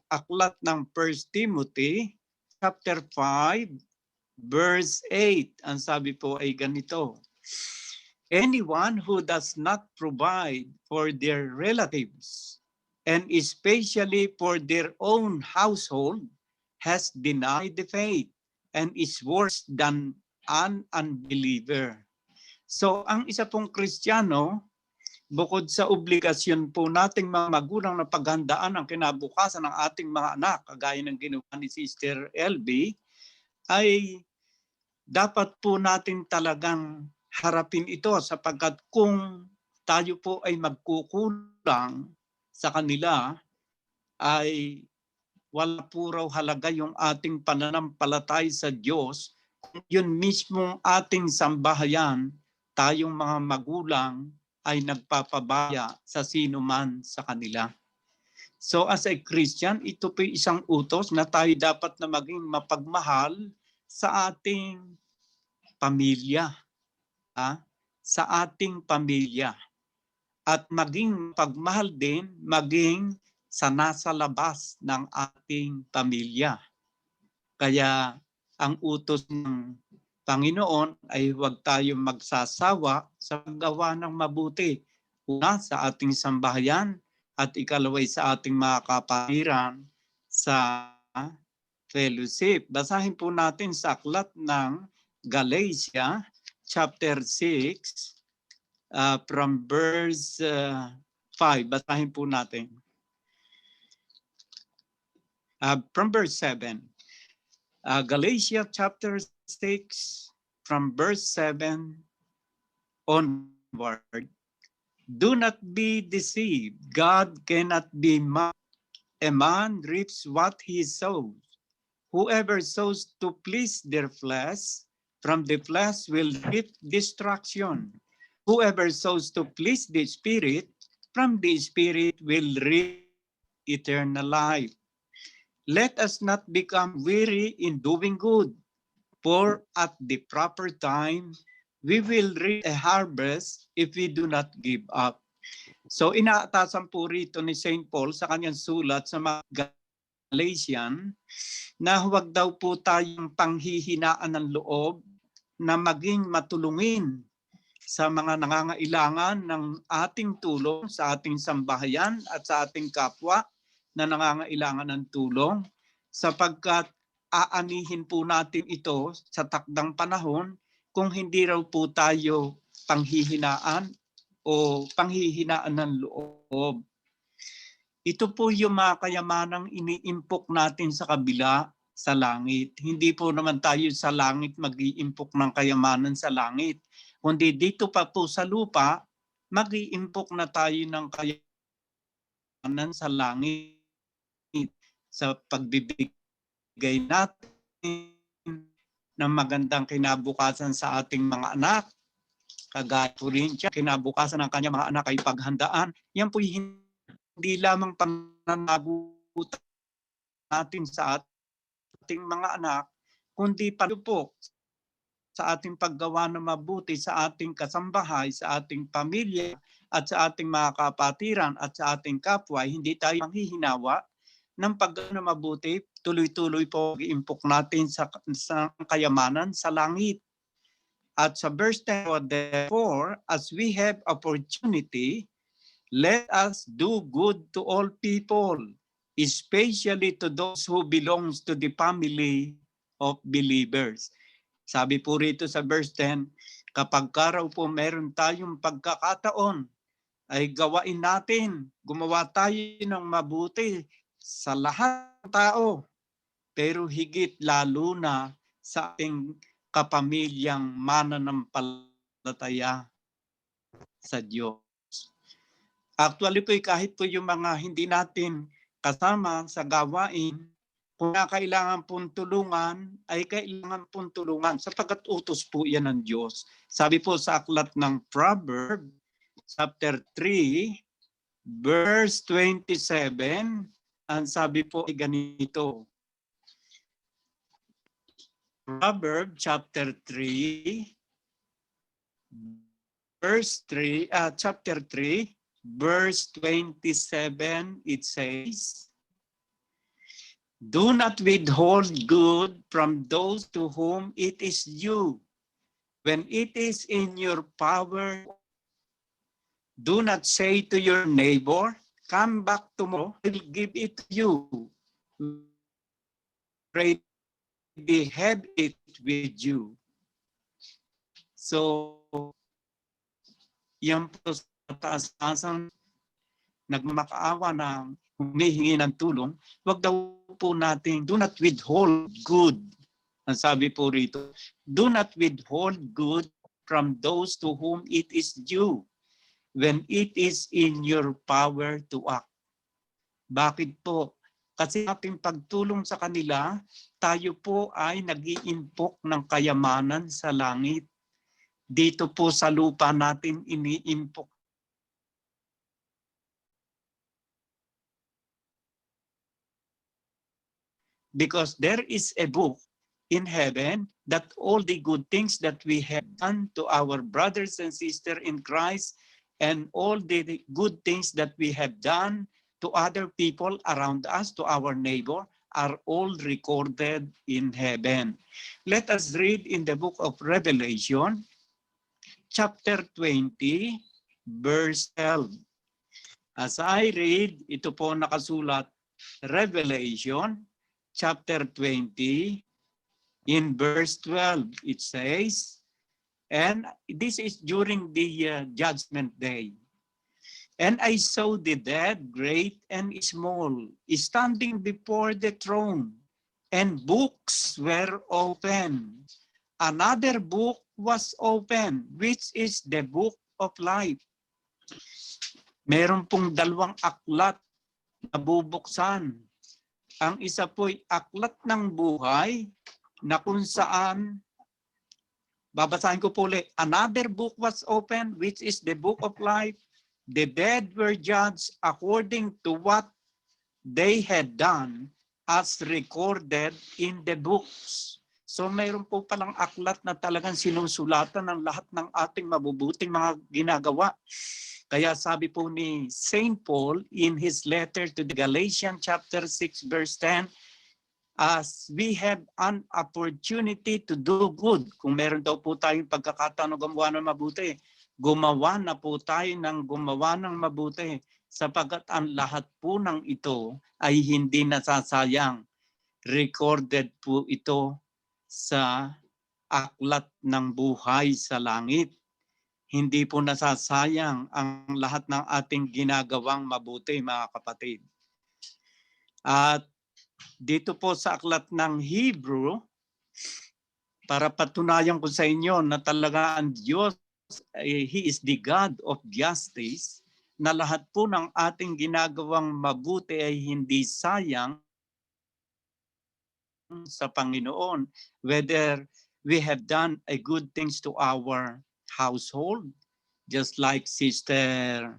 aklat ng 1 Timothy chapter 5 verse 8. Ang sabi po ay ganito: anyone who does not provide for their relatives and especially for their own household has denied the faith and is worse than an unbeliever. So ang isa pong Kristiyano, bukod sa obligasyon po nating mga magulang na paghandaan ang kinabukasan ng ating mga anak, kagaya ng ginawa ni Sister LB, ay dapat po natin talagang harapin ito, sapagkat kung tayo po ay magkukulang sa kanila, ay wala po raw halaga yung ating pananampalatay sa Diyos kung yun mismong ating sambahayan, tayong mga magulang, ay nagpapabaya sa sino man sa kanila. So as a Christian, ito po isang utos na tayo dapat na maging mapagmahal sa ating pamilya. Sa ating pamilya. At maging pagmahal din, maging sa nasa labas ng ating pamilya. Kaya ang utos ng Panginoon ay huwag tayong magsasawa sa paggawa ng mabuti. Una, sa ating sambahayan, at ikalaway sa ating mga kapatiran sa fellowship. Basahin po natin sa aklat ng Galatia chapter 6 from verse 5. Basahin po natin. From verse 7. Galatia chapter 6 from verse 7 onward. Do not be deceived. God cannot be mocked. A man reaps what he sows. Whoever sows to please their flesh, from the flesh will reap destruction. Whoever sows to please the Spirit, from the Spirit will reap eternal life. Let us not become weary in doing good, for at the proper time, we will reap a harvest if we do not give up. So inaatasan po rito ni St. Paul sa kanyang sulat sa mga Galatian na huwag daw po tayong panghihinaan ng loob na maging matulungin sa mga nangangailangan ng ating tulong sa ating sambahayan at sa ating kapwa na nangangailangan ng tulong, sapagkat aanihin po natin ito sa takdang panahon kung hindi raw po tayo panghihinaan o panghihinaan ng loob. Ito po yung mga kayamanang iniimpok natin sa kabila sa langit. Hindi po naman tayo sa langit mag-iimpok ng kayamanan sa langit. Kundi dito pa po sa lupa, mag-iimpok na tayo ng kayamanan sa langit sa pagbibigay natin ng magandang kinabukasan sa ating mga anak. Kagaya po rin siya, kinabukasan ng kanyang mga anak ay paghandaan. Yan po hindi lamang pananagutan natin sa ating mga anak, kundi palo po sa ating paggawa ng mabuti sa ating kasambahay, sa ating pamilya, at sa ating mga kapatiran, at sa ating kapwa. Hindi tayo manghihinawa ng paggawa ng mabuti, tuloy-tuloy po iimpok natin sa kayamanan sa langit. At sa verse 10, therefore, as we have opportunity, let us do good to all people, especially to those who belongs to the family of believers. Sabi po rito sa verse 10, kapag raw po meron tayong pagkakataon, ay gawain natin, gumawa tayo ng mabuti sa lahat ng tao, pero higit lalo na sa ating kapamilyang mananampalataya sa Diyos. Actually po, kahit po yung mga hindi natin kasama sa gawain, kung kailangan pong tulungan, ay kailangan pong tulungan sapagkat utos po yan ng Diyos. Sabi po sa aklat ng Proverbs, chapter 3, verse 27, ang sabi po ay ganito. Proverbs chapter 3, verse 3, chapter 3, verse 27, it says, do not withhold good from those to whom it is due. When it is in your power, do not say to your neighbor, come back tomorrow, I will give it to you. Pray they have it with you. So, yan po sa taas-taasang nagmamakaawa na humihingi ng tulong, wag daw po natin, do not withhold good. Ang sabi po rito, do not withhold good from those to whom it is due when it is in your power to act. Bakit po? Kasi ating pagtulong sa kanila, tayo po ay nag-iimpok ng kayamanan sa langit. Dito po sa lupa natin iniimpok. Because there is a book in heaven that all the good things that we have done to our brothers and sisters in Christ and all the good things that we have done to other people around us, to our neighbor, are all recorded in heaven. Let us read in the book of Revelation, chapter 20, verse 12. As I read, ito po nakasulat, Revelation, chapter 20, in verse 12, it says, and this is during the judgment day. And I saw the dead, great and small, standing before the throne, and books were open. Another book was open, which is the book of life. Meron pong dalawang aklat na bubuksan. Ang isa po'y aklat ng buhay na kung saan, babasahin ko po ulit, another book was open, which is the book of life. The dead were judged according to what they had done as recorded in the books. So mayroon po palang aklat na talagang sinusulatan ng lahat ng ating mabubuting mga ginagawa. Kaya sabi po ni St. Paul in his letter to the Galatians chapter 6 verse 10, as we have an opportunity to do good, kung meron daw po tayong pagkakataon na gumawa ng mabuti, gumawa na po tayo ng gumawa ng mabuti sapagkat ang lahat po ng ito ay hindi nasasayang. Recorded po ito sa aklat ng buhay sa langit. Hindi po nasasayang ang lahat ng ating ginagawang mabuti, mga kapatid. At dito po sa aklat ng Hebrew, para patunayan ko sa inyo na talaga ang Diyos, He is the God of justice, na lahat po ng ating ginagawang mabuti ay hindi sayang sa Panginoon, whether we have done a good things to our household, just like Sister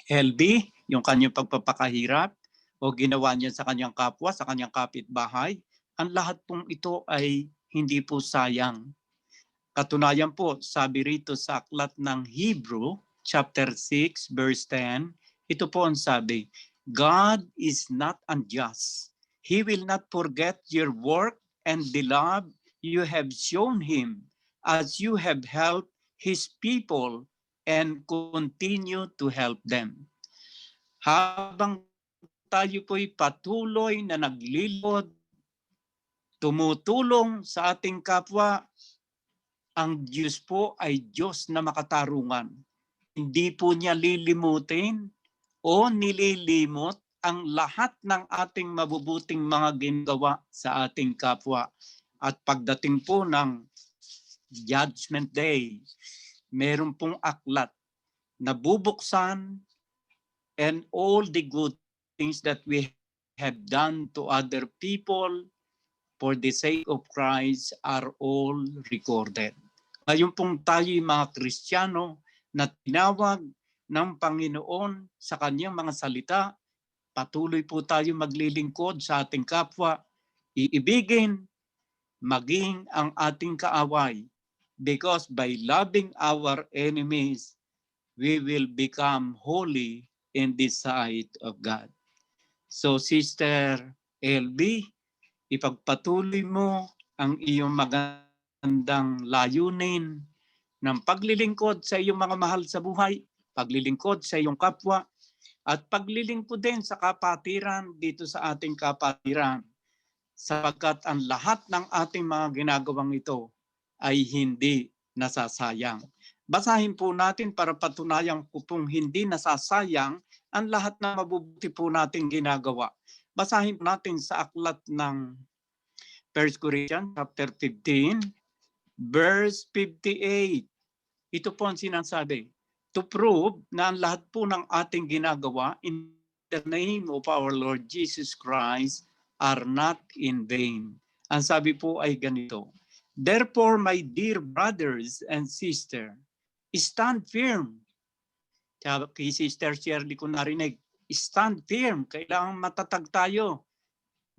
LB, yung kanyang pagpapakahirap, o ginawa niya sa kanyang kapwa, sa kanyang kapitbahay, ang lahat pong ito ay hindi po sayang. Katunayan po, sabi rito sa aklat ng Hebrew, chapter 6, verse 10, ito po ang sabi, God is not unjust. He will not forget your work and the love you have shown Him as you have helped His people and continue to help them. Habang tayo po'y patuloy na naglilod, tumutulong sa ating kapwa, ang Diyos po ay Diyos na makatarungan. Hindi po niya lilimutin o nililimot ang lahat ng ating mabubuting mga ginagawa sa ating kapwa. At pagdating po ng Judgment Day, meron pong aklat na bubuksan, and all the good things that we have done to other people for the sake of Christ are all recorded. Ngayon pong tayo mga Kristiyano na tinawag ng Panginoon sa kanyang mga salita, patuloy po tayo maglilingkod sa ating kapwa, iibigin, maging ang ating kaaway, because by loving our enemies, we will become holy in the sight of God. So Sister LB, ipagpatuloy mo ang iyong magandang layunin ng paglilingkod sa iyong mga mahal sa buhay, paglilingkod sa iyong kapwa, at paglilingkod din sa kapatiran dito sa ating kapatiran, sapagkat ang lahat ng ating mga ginagawang ito ay hindi nasasayang. Basahin po natin para patunayan ko pong hindi nasasayang ang lahat ng mabubuti po nating ginagawa. Basahin po natin sa aklat ng 1 Corinthians chapter 15, verse 58. Ito po ang sinasabi, to prove na ang lahat po ng ating ginagawa in the name of our Lord Jesus Christ are not in vain. Ang sabi po ay ganito, therefore, my dear brothers and sisters, stand firm. Kay Sister Shirley ko narinig, stand firm. Kailangan matatag tayo.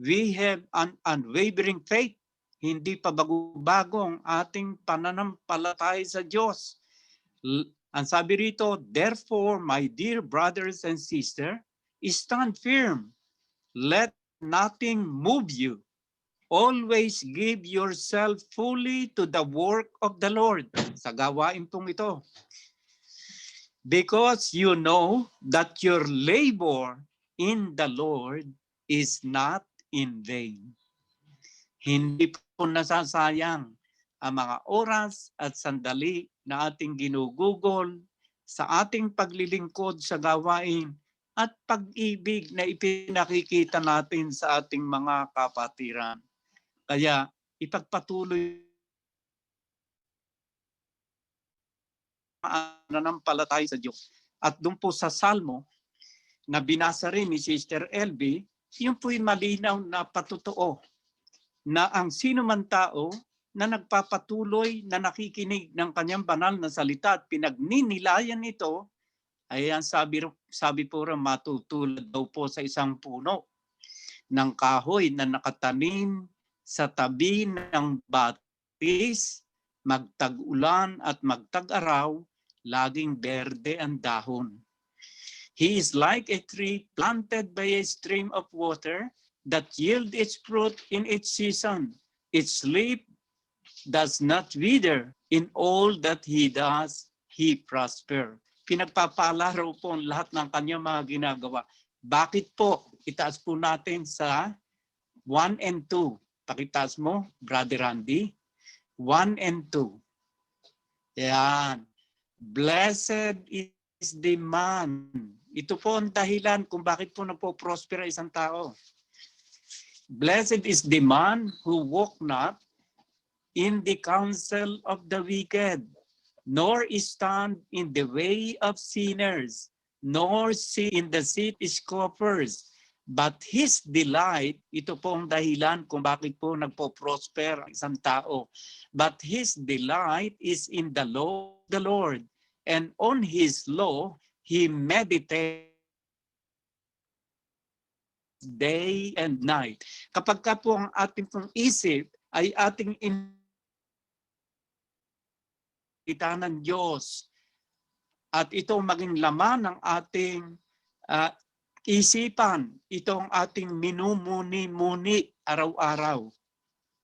We have an unwavering faith. Hindi pa bago-bago ang ating pananampalataya sa Diyos. Ang sabi rito, therefore, my dear brothers and sisters, stand firm. Let nothing move you. Always give yourself fully to the work of the Lord. Sa gawain pong ito. Because you know that your labor in the Lord is not in vain. Hindi po nasasayang ang mga oras at sandali na ating ginugugol sa ating paglilingkod sa gawain at pag-ibig na ipinakikita natin sa ating mga kapatiran. Kaya ipagpatuloy mananampalataya sa Diyos. At doon po sa Salmo na binasa rin ni Sister LB, yung po'y malinaw na patotoo na ang sino man tao na nagpapatuloy na nakikinig ng kanyang banal na salita at pinagninilayan ito, ay ang sabi po rin matutulad daw po sa isang puno ng kahoy na nakatanim sa tabi ng batis, magtag-ulan at magtag-araw, laging berde ang dahon. He is like a tree planted by a stream of water that yield its fruit in its season. Its leaf does not wither. In all that he does, he prosper. Pinagpapala raw po ang lahat ng kanyang mga ginagawa. Bakit po? Itaas po natin sa 1 and 2. Pakitaas mo, Brother Randy. 1 and 2. Yan. Blessed is the man. Ito po ang dahilan kung bakit po napoprospera isang tao. Blessed is the man who walk not in the counsel of the wicked, nor is stand in the way of sinners, nor sit in the seat of scoffers. But his delight, ito po ang dahilan kung bakit po nagpo-prosper ang isang tao. But his delight is in the law of the Lord, and on his law he meditates day and night. Kapag ka po ang ating pong isip ay ating kita ng Diyos at ito maging laman ng ating isipan, itong ating minumuni-muni araw-araw.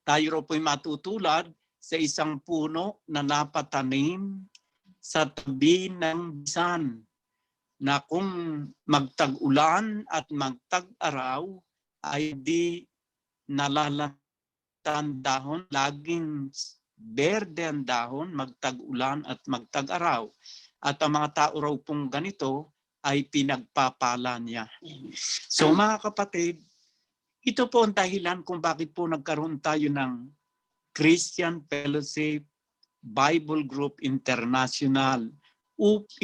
Tayo rin po'y matutulad sa isang puno na napatanim sa tabi ng bisan, na kung magtag-ulan at magtag-araw ay di nalalatan dahon, laging berde ang dahon, magtag-ulan at magtag-araw. At ang mga tao raw pong ganito ay pinagpapala niya. So mga kapatid, ito po ang dahilan kung bakit po nagkaroon tayo ng Christian Fellowship Bible Group International.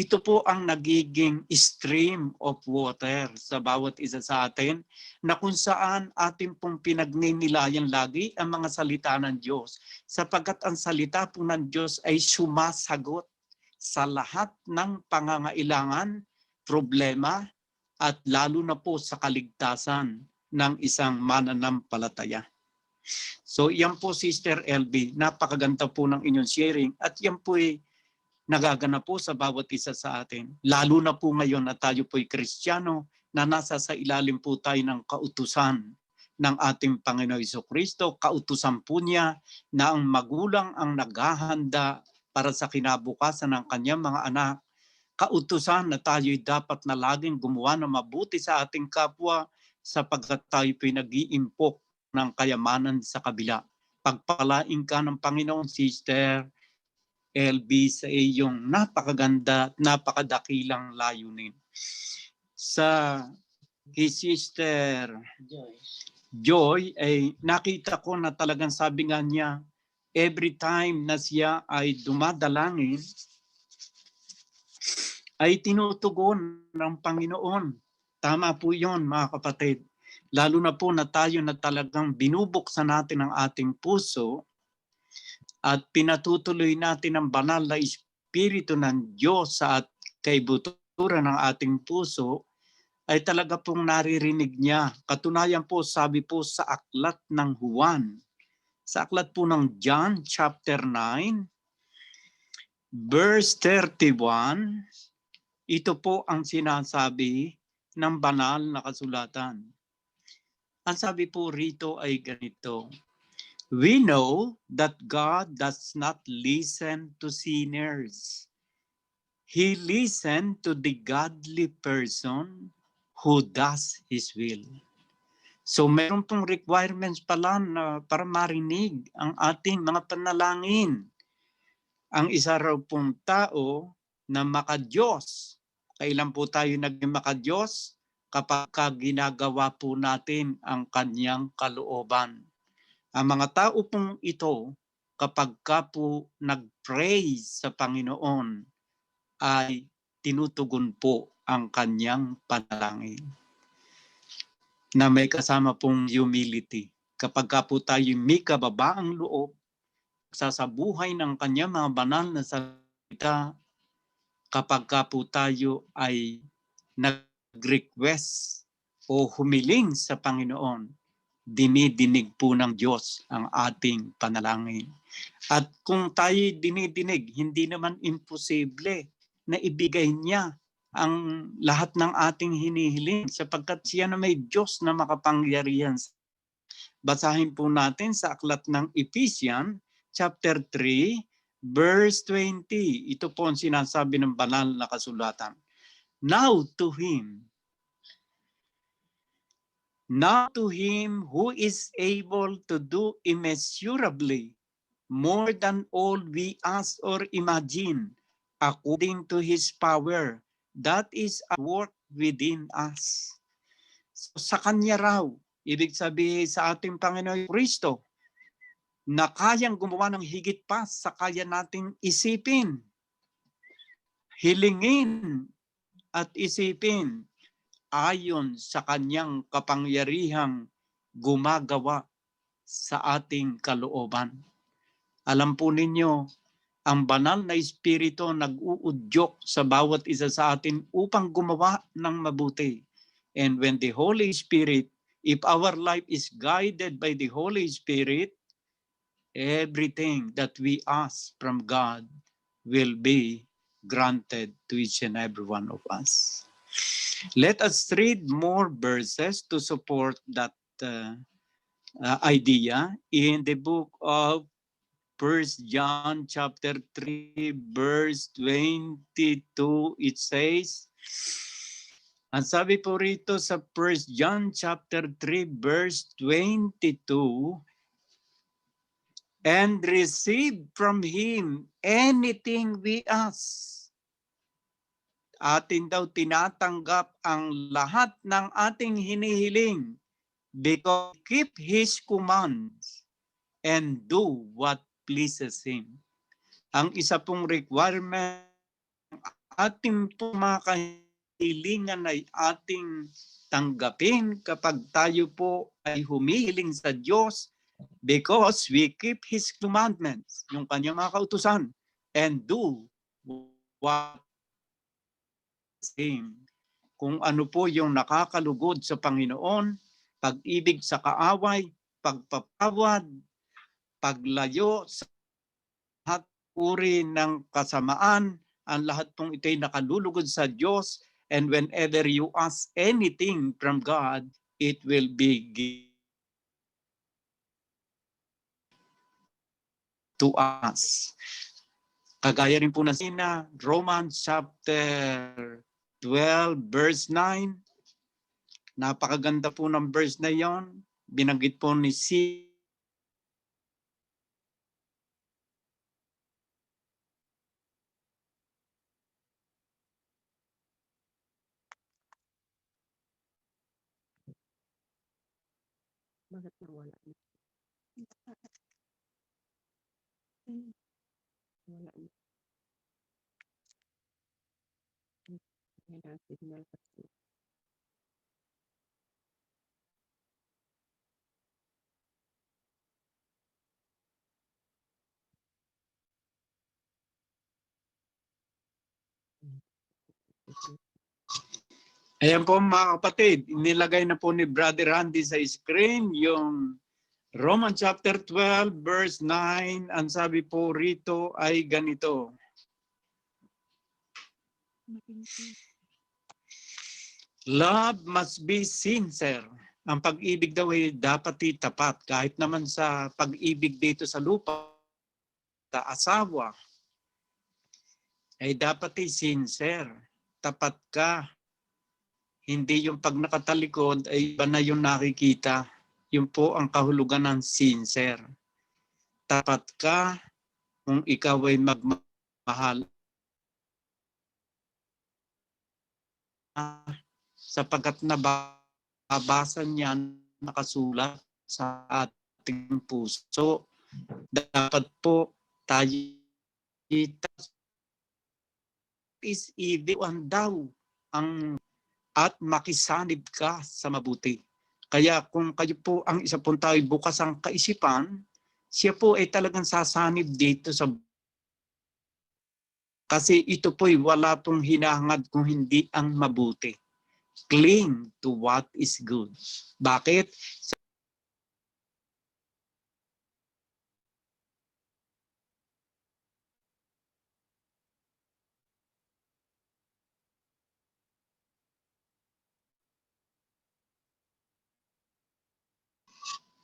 Ito po ang nagiging stream of water sa bawat isa sa atin, na kung saan atin pong pinagninilayan lagi ang mga salita ng Diyos, sapagkat ang salita po ng Diyos ay sumasagot sa lahat ng pangangailangan, problema, at lalo na po sa kaligtasan ng isang mananampalataya. So yan po, Sister LB, napakaganda po ng inyong sharing, at yan po ay nagaganap po sa bawat isa sa atin. Lalo na po ngayon na tayo po'y Kristiyano, na nasa sa ilalim po tayo ng kautusan ng ating Panginoon Jesucristo. Kautusan po niya na ang magulang ang naghahanda para sa kinabukasan ng kanyang mga anak. Kautusan na tayo'y dapat na laging gumawa ng mabuti sa ating kapwa, sapagkat tayo po'y nag-iimpok ng kayamanan sa kabila. Pagpalain ka ng Panginoon, Sister LB, sa iyong napakaganda at napakadakilang layunin. Sa Sister Joy ay nakita ko na talagang sabi nga niya, every time na siya ay dumadalangin, ay tinutugon ng Panginoon. Tama po yun, mga kapatid. Lalo na po na tayo na talagang binubuksan natin ang ating puso at pinatutuloy natin ang banal na Espiritu ng Diyos sa kaibuturan ng ating puso, ay talaga pong naririnig niya. Katunayan po, sabi po sa aklat ng Juan, sa aklat po ng John chapter 9, verse 31, ito po ang sinasabi ng banal na kasulatan. Ang sabi po rito ay ganito, we know that God does not listen to sinners. He listens to the godly person who does His will. So meron pong requirements pala na para marinig ang ating mga panalangin. Ang isa raw pong tao na makadiyos. Kailan po tayo naging makadiyos? Kapag ginagawa po natin ang kanyang kalooban. Ang mga tao pong ito, kapag ka po nag-praise sa Panginoon, ay tinutugon po ang kanyang panalangin. Na may kasama pong humility. Kapag ka po tayo may kababaang loob, sa buhay ng kanyang mga banal na salita, kapag ka po tayo ay nag-request o humiling sa Panginoon, dinidinig po ng Diyos ang ating panalangin. At kung tayo dinidinig, hindi naman imposible na ibigay niya ang lahat ng ating hinihiling, sapagkat siya na may Diyos na makapangyarihan. Basahin po natin sa aklat ng Ephesians chapter 3, verse 20. Ito po ang sinasabi ng banal na kasulatan. Now to Him who is able to do immeasurably more than all we ask or imagine, according to His power that is at work within us. So, sa Kanya raw Ibig sabihin sa ating Panginoon Kristo na kayang gumawa ng higit pa sa kaya nating isipin, hilingin at isipin ayon sa kanyang kapangyarihang gumagawa sa ating kalooban. Alam po ninyo, ang banal na Espiritu nag-uudyok sa bawat isa sa atin upang gumawa ng mabuti. And when the Holy Spirit, if our life is guided by the Holy Spirit, everything that we ask from God will be granted to each and every one of us. Let us read more verses to support that idea. In the book of 1 John chapter 3 verse 22, it says, ang sabi po rito sa 1 John chapter 3 verse 22, and receive from Him anything we ask. Atin daw tinatanggap ang lahat ng ating hinihiling because keep His commands and do what pleases Him. Ang isa pong requirement ating mga kahilingan ay ating tanggapin kapag tayo po ay humihiling sa Diyos because we keep His commandments, yung kanyang mga kautusan, and do what Him. Kung ano po yung nakakalugod sa Panginoon, pag-ibig sa kaaway, pagpapawad, paglayo sa lahat uri ng kasamaan, ang lahat pong ito'y nakalulugod sa Diyos, and whenever you ask anything from God, it will be given to us. Kagaya rin po na sina Romans chapter 12 verse 9. Napakaganda po ng verse na yon. Binanggit po ni Bakit nawala? Wala na. Kaya signal kasi. Ayan po mga kapatid, nilagay na po ni Brother Randy sa screen yung Romans chapter 12 verse 9. Ang sabi po rito ay ganito. Love must be sincere. Ang pag-ibig daw ay dapat tapat. Kahit naman sa pag-ibig dito sa lupa, sa asawa, ay dapat sincere. Tapat ka. Hindi yung pag nakatalikod ay iba na yung nakikita. Yun po ang kahulugan ng sincere. Tapat ka kung ikaw ay magmahal. Sapagkat nababasa niyan nakasulat sa ating puso. Dapat po tayo is even daw ang at makisanib ka sa mabuti. Kaya kung kayo po ang isa pong tao bukas ang kaisipan, siya po ay talagang sasanib dito sa kasi ito po'y wala pong hinahangad kung hindi ang mabuti. Cling to what is good. Bakit?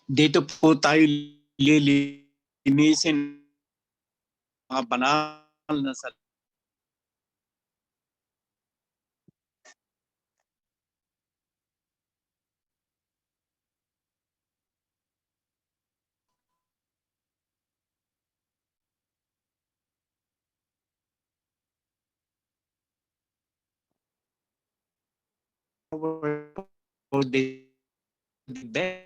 Dito po tayo lilinisin mga banal na salita. For the better.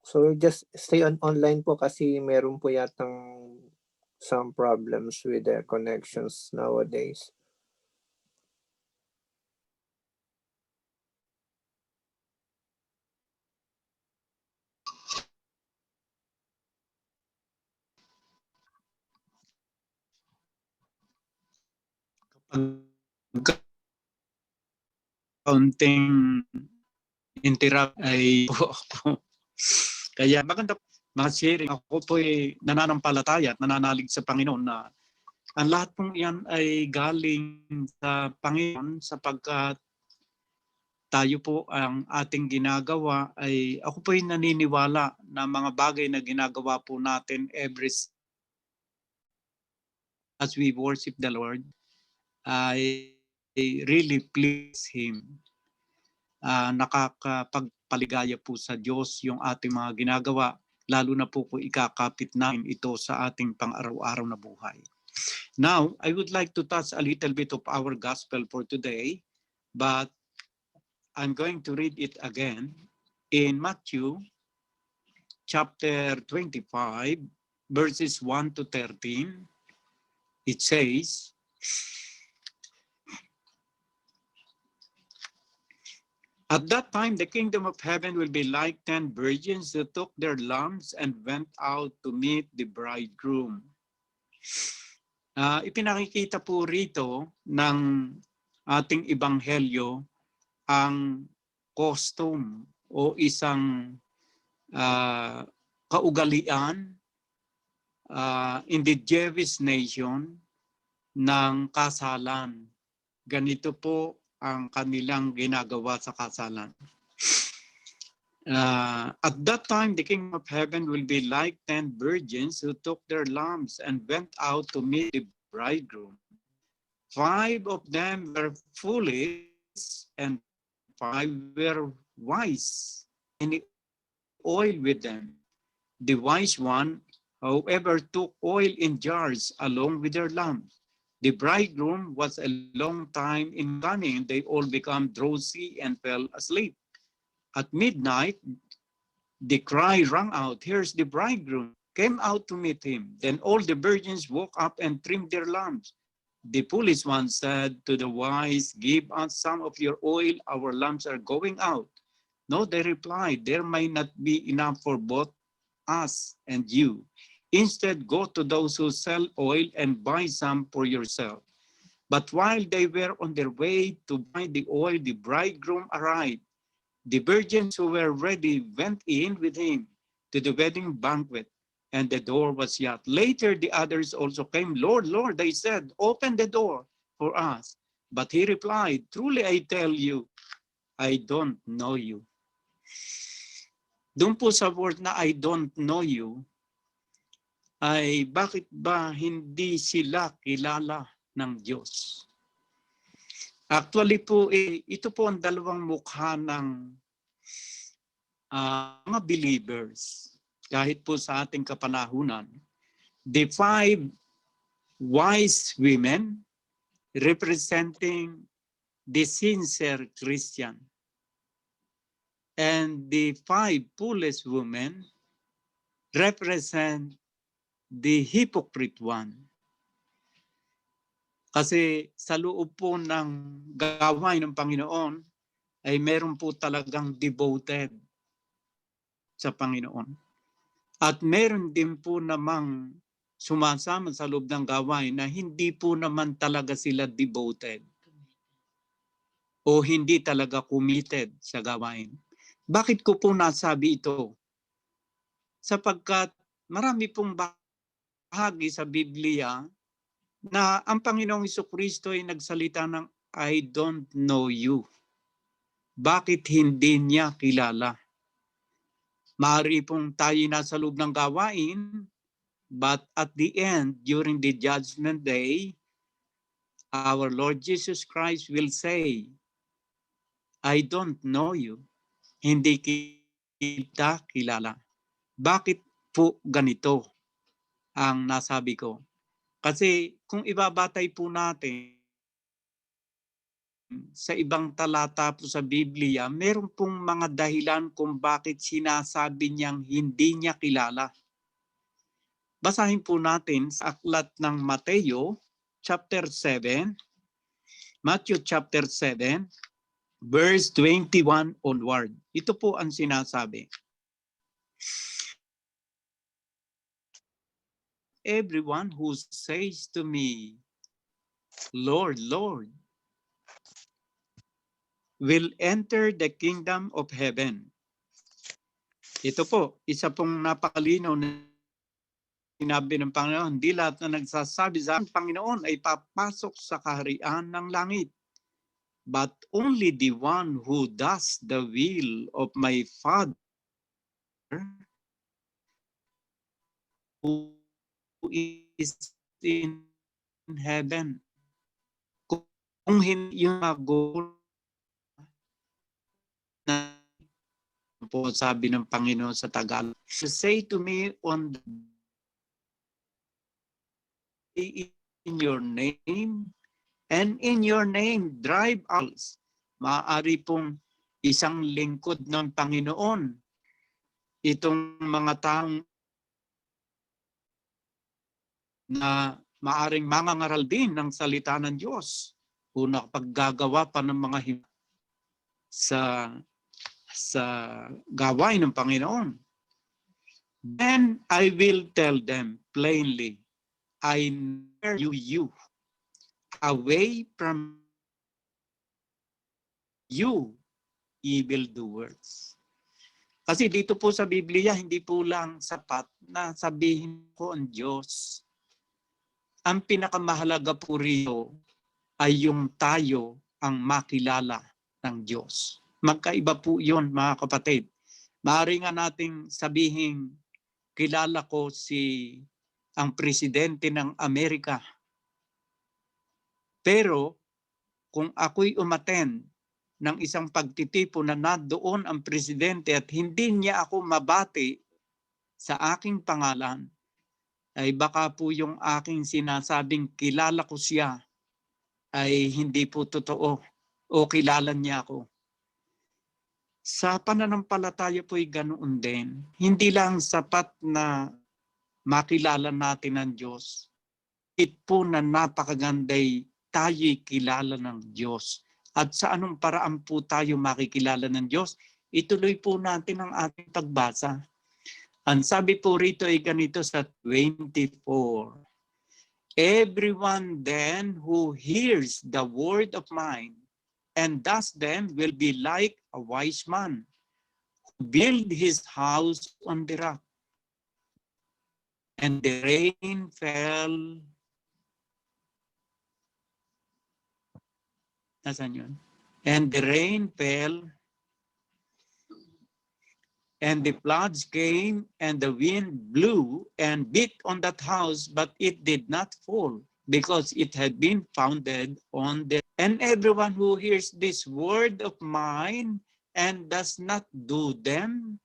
So just stay on online po kasi meron po yatang some problems with the connections nowadays. Kapag kaunting interrupt ay po ako. Kaya maganda mga sharing. Ako po ay nananampalataya at nananalig sa Panginoon na ang lahat pong iyan ay galing sa Panginoon sapagkat tayo po ang ating ginagawa ay ako po ay naniniwala na mga bagay na ginagawa po natin as we worship the Lord ay really please Him. Nakakapagpaligaya po sa Diyos yung ating mga ginagawa, lalo na po kung ikakapit namin ito sa ating pang-araw-araw na buhay. Now, I would like to touch a little bit of our gospel for today, but I'm going to read it again in Matthew chapter 25, verses 1 to 13. It says, "At that time, the kingdom of heaven will be like 10 virgins who took their lamps and went out to meet the bridegroom." Ipinakikita po rito ng ating ebanghelyo ang costume o isang kaugalian in the Jewish nation ng kasalan. Ganito po ang kanilang ginagawa sa kasalan. At that time, the kingdom of heaven will be like 10 virgins who took their lamps and went out to meet the bridegroom. 5 of them were foolish and 5 were wise, and oil with them. The wise one, however, took oil in jars along with their lamps. The bridegroom was a long time in coming. They all became drowsy and fell asleep. At midnight, the cry rang out, "Here's the bridegroom, came out to meet him." Then all the virgins woke up and trimmed their lamps. The foolish one said to the wise, "Give us some of your oil, our lamps are going out." No, they replied, "There may not be enough for both us and you. Instead, go to those who sell oil and buy some for yourself." But while they were on their way to buy the oil, the bridegroom arrived. The virgins who were ready went in with him to the wedding banquet, and the door was shut. Later, the others also came. "Lord, Lord," they said, "open the door for us." But he replied, "Truly I tell you, I don't know you." Doon po sa word na "I don't know you," ay bakit ba hindi sila kilala ng Diyos? Actually po, ito po ang dalawang mukha ng mga believers. Kahit po sa ating kapanahunan, the 5 wise women representing the sincere Christian, and the 5 foolish women represent the hypocrite one. Kasi sa loob po ng gawain ng Panginoon ay meron po talagang devoted sa Panginoon. At meron din po namang sumasama sa loob ng gawain na hindi po naman talaga sila devoted o hindi talaga committed sa gawain. Bakit ko po nasabi ito? Sapagkat marami pong bahagi sa Biblia na ang Panginoong Jesucristo ay nagsalita ng I don't know you. Bakit hindi niya kilala? Maaari pong tayo nasa loob ng gawain, but at the end, during the judgment day, our Lord Jesus Christ will say, I don't know you. Hindi kita kilala. Bakit po ganito ang nasabi ko? Kasi kung ibabatay po natin sa ibang talata po sa Biblia, meron pong mga dahilan kung bakit sinasabi niyang hindi niya kilala. Basahin po natin sa aklat ng Mateo, chapter 7, Matthew chapter 7, verse 21 onward. Ito po ang sinasabi. Everyone who says to me, Lord, Lord, will enter the kingdom of heaven. Ito po, isa pong napakalinaw na sinabi ng Panginoon, hindi lahat na nagsasabi sa Panginoon ay papasok sa kaharian ng langit. But only the one who does the will of my Father who is in heaven. Kung hindi yung magul na po sabi ng Panginoon sa Tagalog, say to me on the day in your name, and in your name drive out. Maaari pong isang lingkod ng Panginoon itong mga taong na maaring mangangaral din ng salita ng Diyos o nakapaggagawa pa ng mga sa gawain ng Panginoon. Then I will tell them plainly, I never knew you. Away from you, evildoers. Kasi dito po sa Biblia, hindi po lang sapat na sabihin ko ang Diyos. Ang pinakamahalaga po rito ay yung tayo ang makilala ng Diyos. Magkaiba po yun, mga kapatid. Maaari nga nating sabihin, kilala ko ang presidente ng Amerika. Pero kung ako'y umattend ng isang pagtitipon na nandoon ang presidente at hindi niya ako mabati sa aking pangalan, ay baka po yung aking sinasabing kilala ko siya ay hindi po totoo o kilala niya ako. Sa pananampalataya po ay ganoon din. Hindi lang sapat na makilala natin ang Diyos. It po na napakaganday tayo'y kilala ng Diyos. At sa anong paraan po tayo makikilala ng Diyos? Ituloy po natin ang ating pagbasa. Ang sabi po rito ay ganito sa 24. Everyone then who hears the word of mine and does them will be like a wise man who built his house on the rock. And the rain fell. Nasaan yun? And the rain fell, and the floods came, and the wind blew and beat on that house, but it did not fall, because it had been founded on the... And everyone who hears this word of mine and does not do them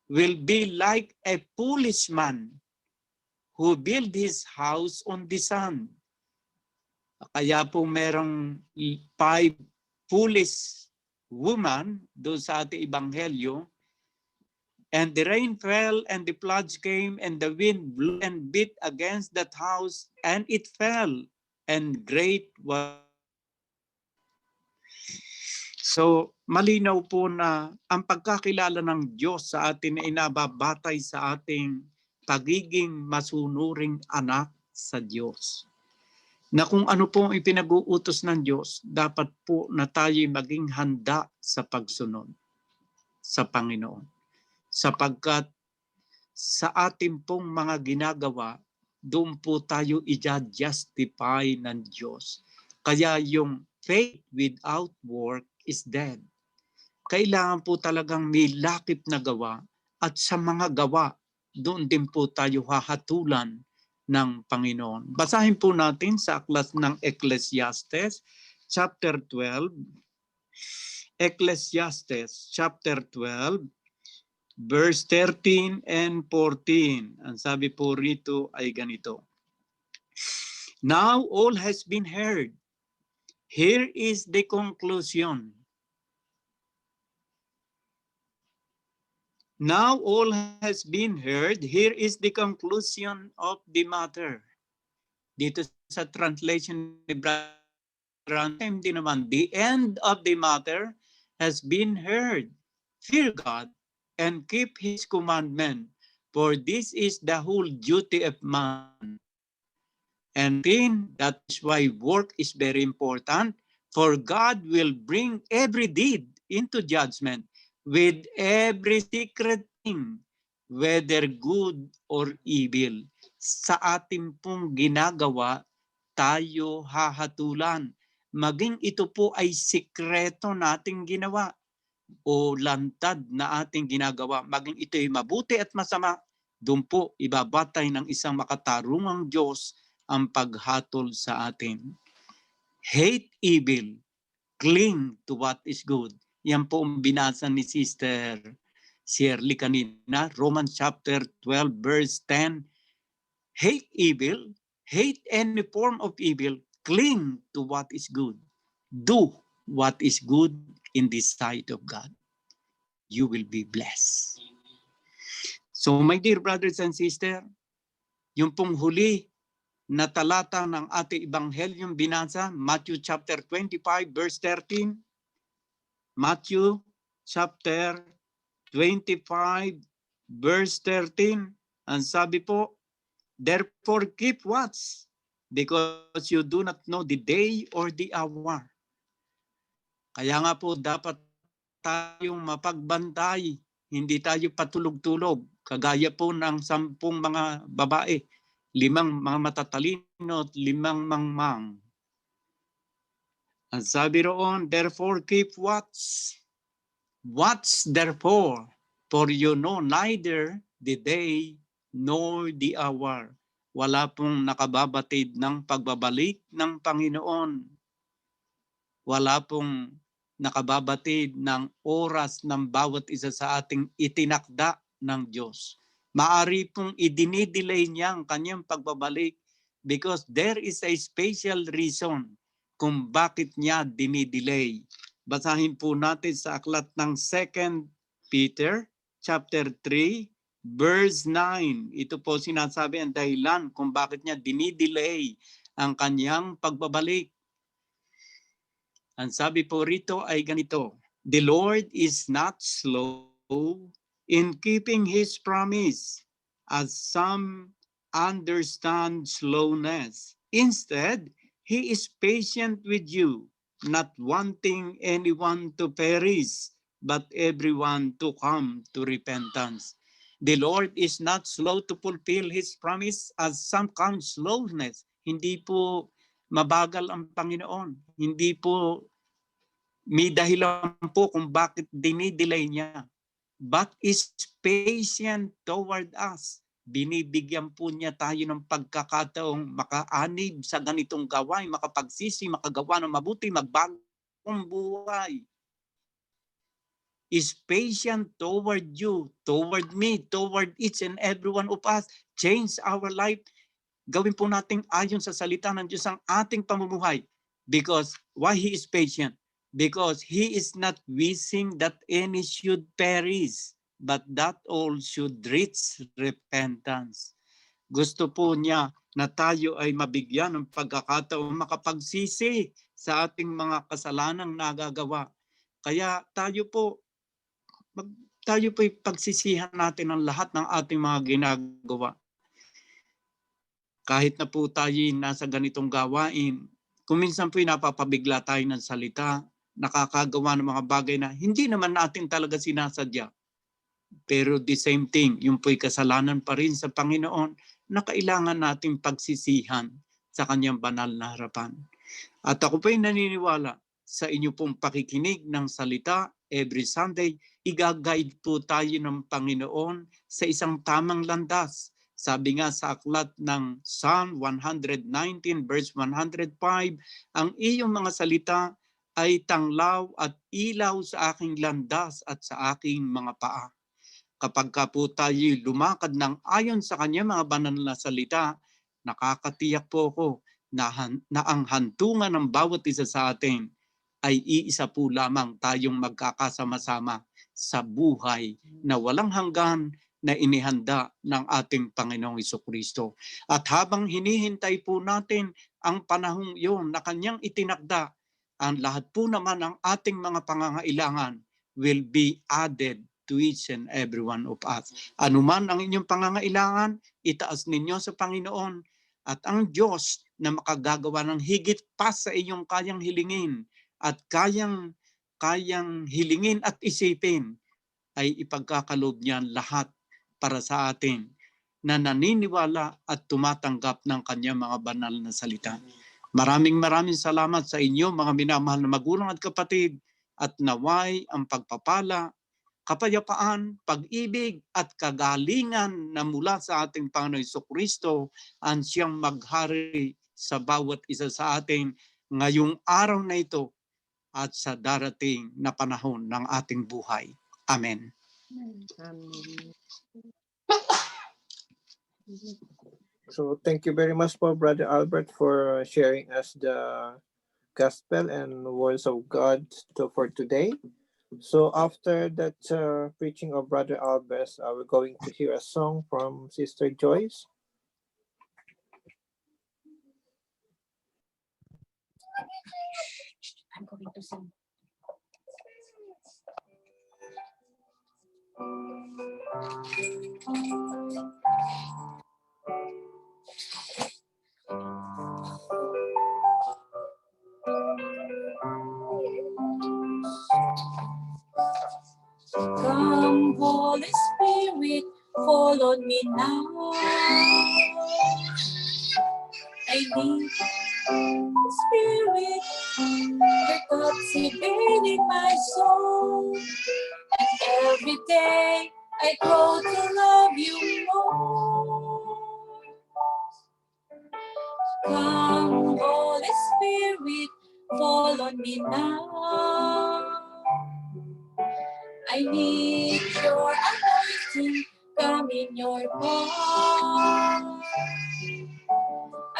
will be like a foolish man who built his house on the sand. Kaya po merong 5 foolish woman doon sa ating ebanghelyo. And the rain fell, and the floods came, and the wind blew and beat against that house, and it fell, and great was. So, malinaw po na ang pagkakilala ng Diyos sa atin ay nababatay sa ating pagiging masunuring anak sa Diyos. Na kung ano po ang ipinag-uutos ng Diyos, dapat po na tayo maging handa sa pagsunod sa Panginoon. Sapagkat sa ating pong mga ginagawa, doon po tayo i-justify ng Diyos. Kaya yung faith without work is dead. Kailangan po talagang may lakip na gawa, at sa mga gawa, doon din po tayo hahatulan ng Panginoon. Basahin po natin sa aklat ng Ecclesiastes, chapter 12. Ecclesiastes, chapter 12, verse 13 and 14. Ang sabi po rito ay ganito. Now all has been heard. Here is the conclusion. Now all has been heard. Here is the conclusion of the matter. Dito sa translation ni Brother din naman, the end of the matter has been heard. Fear God and keep His commandment, for this is the whole duty of man. And then that is why work is very important, for God will bring every deed into judgment with every secret thing, whether good or evil. Sa ating pong ginagawa, tayo hahatulan. Maging ito po ay sikreto nating ginawa o lantad na ating ginagawa. Maging ito ay mabuti at masama, doon po ibabatay ng isang makatarungang Diyos ang paghatol sa atin. Hate evil, cling to what is good. Yan po ang binasa ni Sister Shirley kanina, Romans chapter 12 verse 10. Hate evil, hate any form of evil, cling to what is good. Do what is good in the sight of God. You will be blessed. So my dear brothers and sisters, yung pong huli na talata ng ating Ebanghelyong binasa, Matthew chapter 25 verse 13. Matthew chapter 25 verse 13. Ang sabi po, therefore keep watch, because you do not know the day or the hour. Kaya nga po dapat tayong mapagbantay, hindi tayo patulog-tulog, kagaya po ng 10 mga babae, 5 mga matatalino at 5 mangmang. Ang sabi roon, therefore keep watch. Watch therefore, for you know neither the day nor the hour. Wala pong nakababatid ng pagbabalik ng Panginoon. Wala pong nakababatid ng oras ng bawat isa sa ating itinakda ng Diyos. Maari pong idinidelay niya ang kanyang pagbabalik because there is a special reason kung bakit niya dinidelay. Basahin po natin sa aklat ng 2 Peter chapter 3 verse 9. Ito po sinasabi ang dahilan kung bakit niya dinidelay ang kanyang pagbabalik. Ang sabi po rito ay ganito, the Lord is not slow in keeping His promise, as some understand slowness. Instead, He is patient with you, not wanting anyone to perish, but everyone to come to repentance. The Lord is not slow to fulfill His promise, as some count slowness. Hindi po mabagal ang Panginoon. Hindi po may dahilan po kung bakit dinidelay niya. But is patient toward us. Binibigyan po niya tayo ng pagkakataong makaanib sa ganitong gawain, makapagsisi, makagawa ng mabuti, magbagong buhay. Is patient toward you, toward me, toward each and every one of us. Change our life. Gawin po natin ayon sa salita ng Diyos ang ating pamumuhay. Because why He is patient? Because He is not wishing that any should perish, but that all should reach repentance. Gusto po niya na tayo ay mabigyan ng pagkakataong makapagsisi sa ating mga kasalanang nagagawa. Kaya tayo po, tayo po'y pagsisihan natin ang lahat ng ating mga ginagawa. Kahit na po tayo nasa ganitong gawain, kung minsan po'y napapabigla tayo ng salita, nakakagawa ng mga bagay na hindi naman natin talaga sinasadya. Pero the same thing, yung po'y kasalanan pa rin sa Panginoon na kailangan nating pagsisihan sa kanyang banal na harapan. At ako po'y naniniwala sa inyo pong pakikinig ng salita every Sunday, i-guide po tayo ng Panginoon sa isang tamang landas. Sabi nga sa aklat ng Psalm 119 verse 105, ang iyong mga salita ay tanglaw at ilaw sa aking landas at sa aking mga paa. Kapag ka po tayo lumakad ng ayon sa kanya mga banal na salita, nakakatiyak po ko na ang hantungan ng bawat isa sa atin ay iisa po lamang tayong magkakasama-sama sa buhay na walang hanggan na inihanda ng ating Panginoong Jesucristo. At habang hinihintay po natin ang panahong iyon na kanyang itinakda, ang lahat po naman ng ating mga pangangailangan will be added to each and every one of us. Anuman ang inyong pangangailangan, itaas ninyo sa Panginoon at ang Diyos na makagagawa ng higit pa sa inyong kayang hilingin at kayang hilingin at isipin ay ipagkakaloob niyan lahat para sa atin na naniniwala at tumatanggap ng kanyang mga banal na salita. Maraming salamat sa inyo mga minamahal na magulang at kapatid at naway ang pagpapala, kapayapaan, pag-ibig at kagalingan na mula sa ating Panginoon Jesucristo ang siyang maghari sa bawat isa sa atin ngayong araw na ito at sa darating na panahon ng ating buhay. Amen. Amen. So thank you very much for Brother Albert for sharing us the gospel and words of God for today. So after that preaching of Brother Albert, we're going to hear a song from Sister Joyce. I'm going to sing. Come, Holy Spirit, fall on me now. I need Spirit, you're captivating my soul. And every day I grow to love you more. Come, Holy Spirit, fall on me now. I need your anointing, come in your power.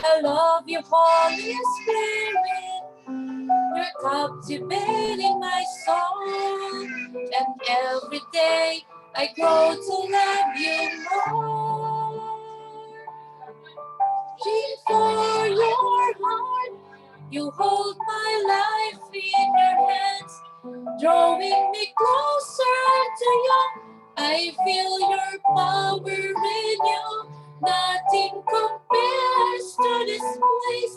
I love you, Holy Spirit, you're captivating my soul. And every day I grow to love you more. Reach for your heart, you hold my life in your hands, drawing me closer to you. I feel your power in you. Nothing compares to this place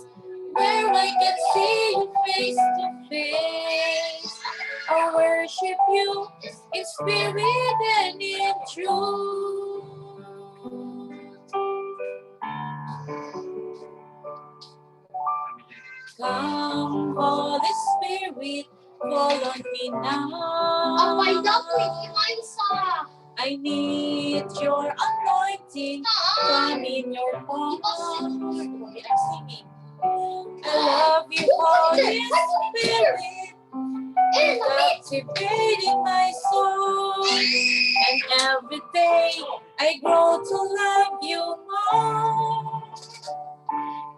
where I can see you face to face. I worship you in spirit and in truth. Come, Holy Spirit, fall on me now. I need your anointing, come in your power. I'm singing. I love you, Holy Spirit, captivating my soul. And every day I grow to love you more.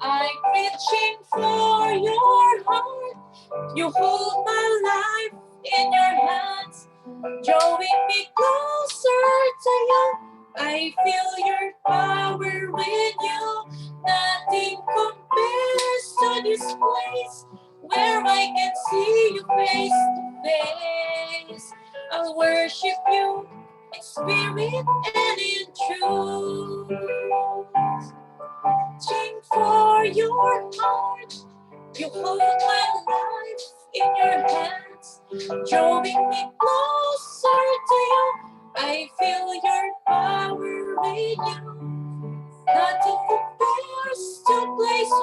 I'm reaching for your heart, you hold my life in your hands, drawing me closer to you. I feel your power with you. Nothing compares to this place where I can see you face to face. I'll worship you spirit and in truth. Reaching for your heart, you hold my life in your hands, drawing me closer to you. I feel your power renew. Nothing compares to a place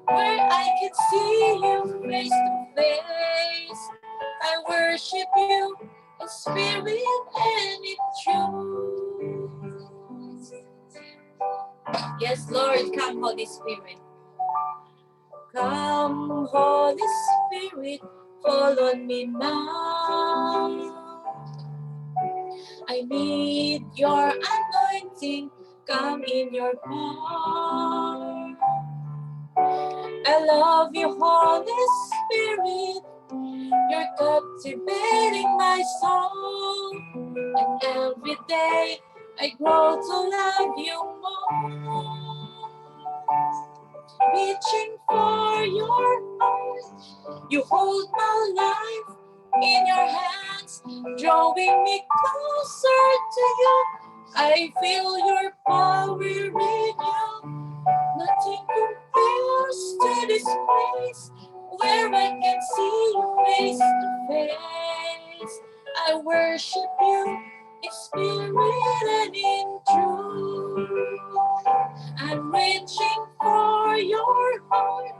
where I can see you face to face. I worship you in spirit and in truth. Yes, Lord, come, Holy Spirit. Come, Holy Spirit, fall on me now. I need your anointing, come in your power. I love you, Holy Spirit, you're captivating my soul. And every day I grow to love you more. Reaching for your heart, you hold my life in your hands, drawing me closer to you. I feel your power renew. Nothing compares to this place where I can see you face to face. I worship you in spirit and in truth. I'm reaching for your heart.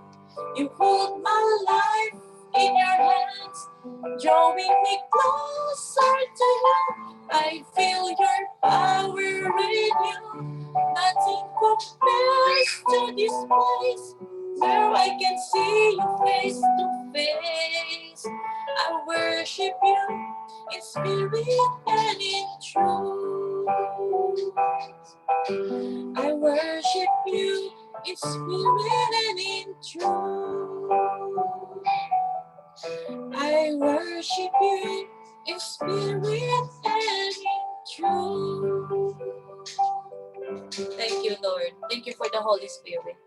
You hold my life in your hands, drawing me closer to you. I feel your power renew. Nothing compares to this place where I can see you face to face. I worship you in spirit and in truth. I worship you in spirit and in truth. I worship you in spirit and in truth. Thank you, Lord. Thank you for the Holy Spirit.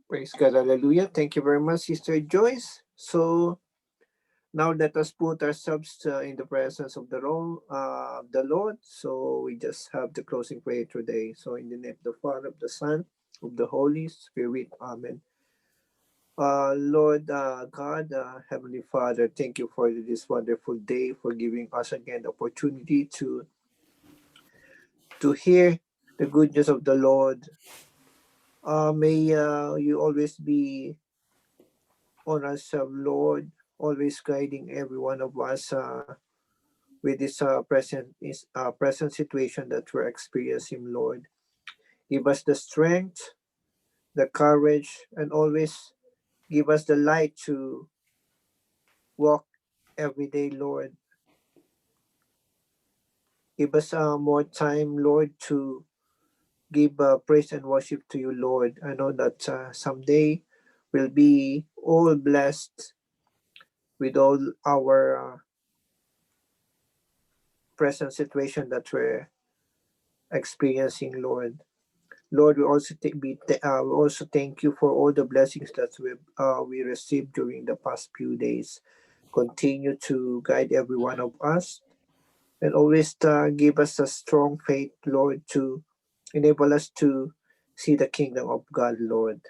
Praise God, hallelujah. Thank you very much, Sister Joyce. So now let us put ourselves in the presence of the Lord. So we just have the closing prayer today. So in the name of the Father, of the Son, of the Holy Spirit. Amen. Lord God, Heavenly Father, thank you for this wonderful day, for giving us again the opportunity to hear the good news of the Lord. May you always be on us, Lord, always guiding every one of us with this present situation that we're experiencing, Lord. Give us the strength, the courage, and always give us the light to walk every day, Lord. Give us more time, Lord, to give praise and worship to you, Lord. I know that someday we'll be all blessed with all our present situation that we're experiencing, Lord. Lord, we also thank you for all the blessings that we received during the past few days. Continue to guide every one of us, and always give us a strong faith, Lord, to enable us to see the kingdom of God, Lord.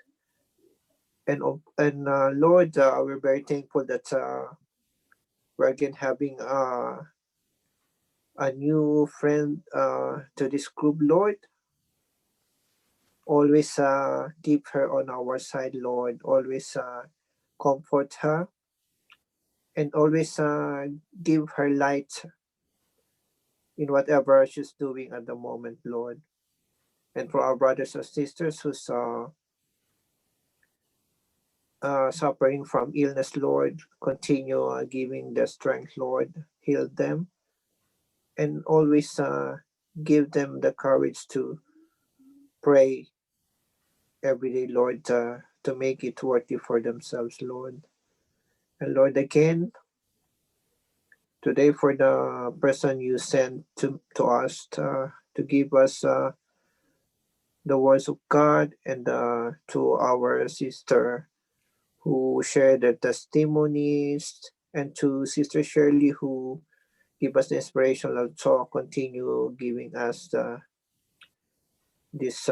And Lord, we're very thankful that we're again having a new friend to this group, Lord. Always keep her on our side, Lord. Always comfort her, and always give her light in whatever she's doing at the moment, Lord. And for our brothers and sisters who's suffering from illness, Lord, continue giving the strength, Lord. Heal them, and always give them the courage to pray every day, Lord, to make it worthy for themselves, Lord. And Lord, again, today for the person you sent to us to give us the words of God, and to our sister who share their testimonies, and to Sister Shirley, who give us the inspirational talk, continue giving us this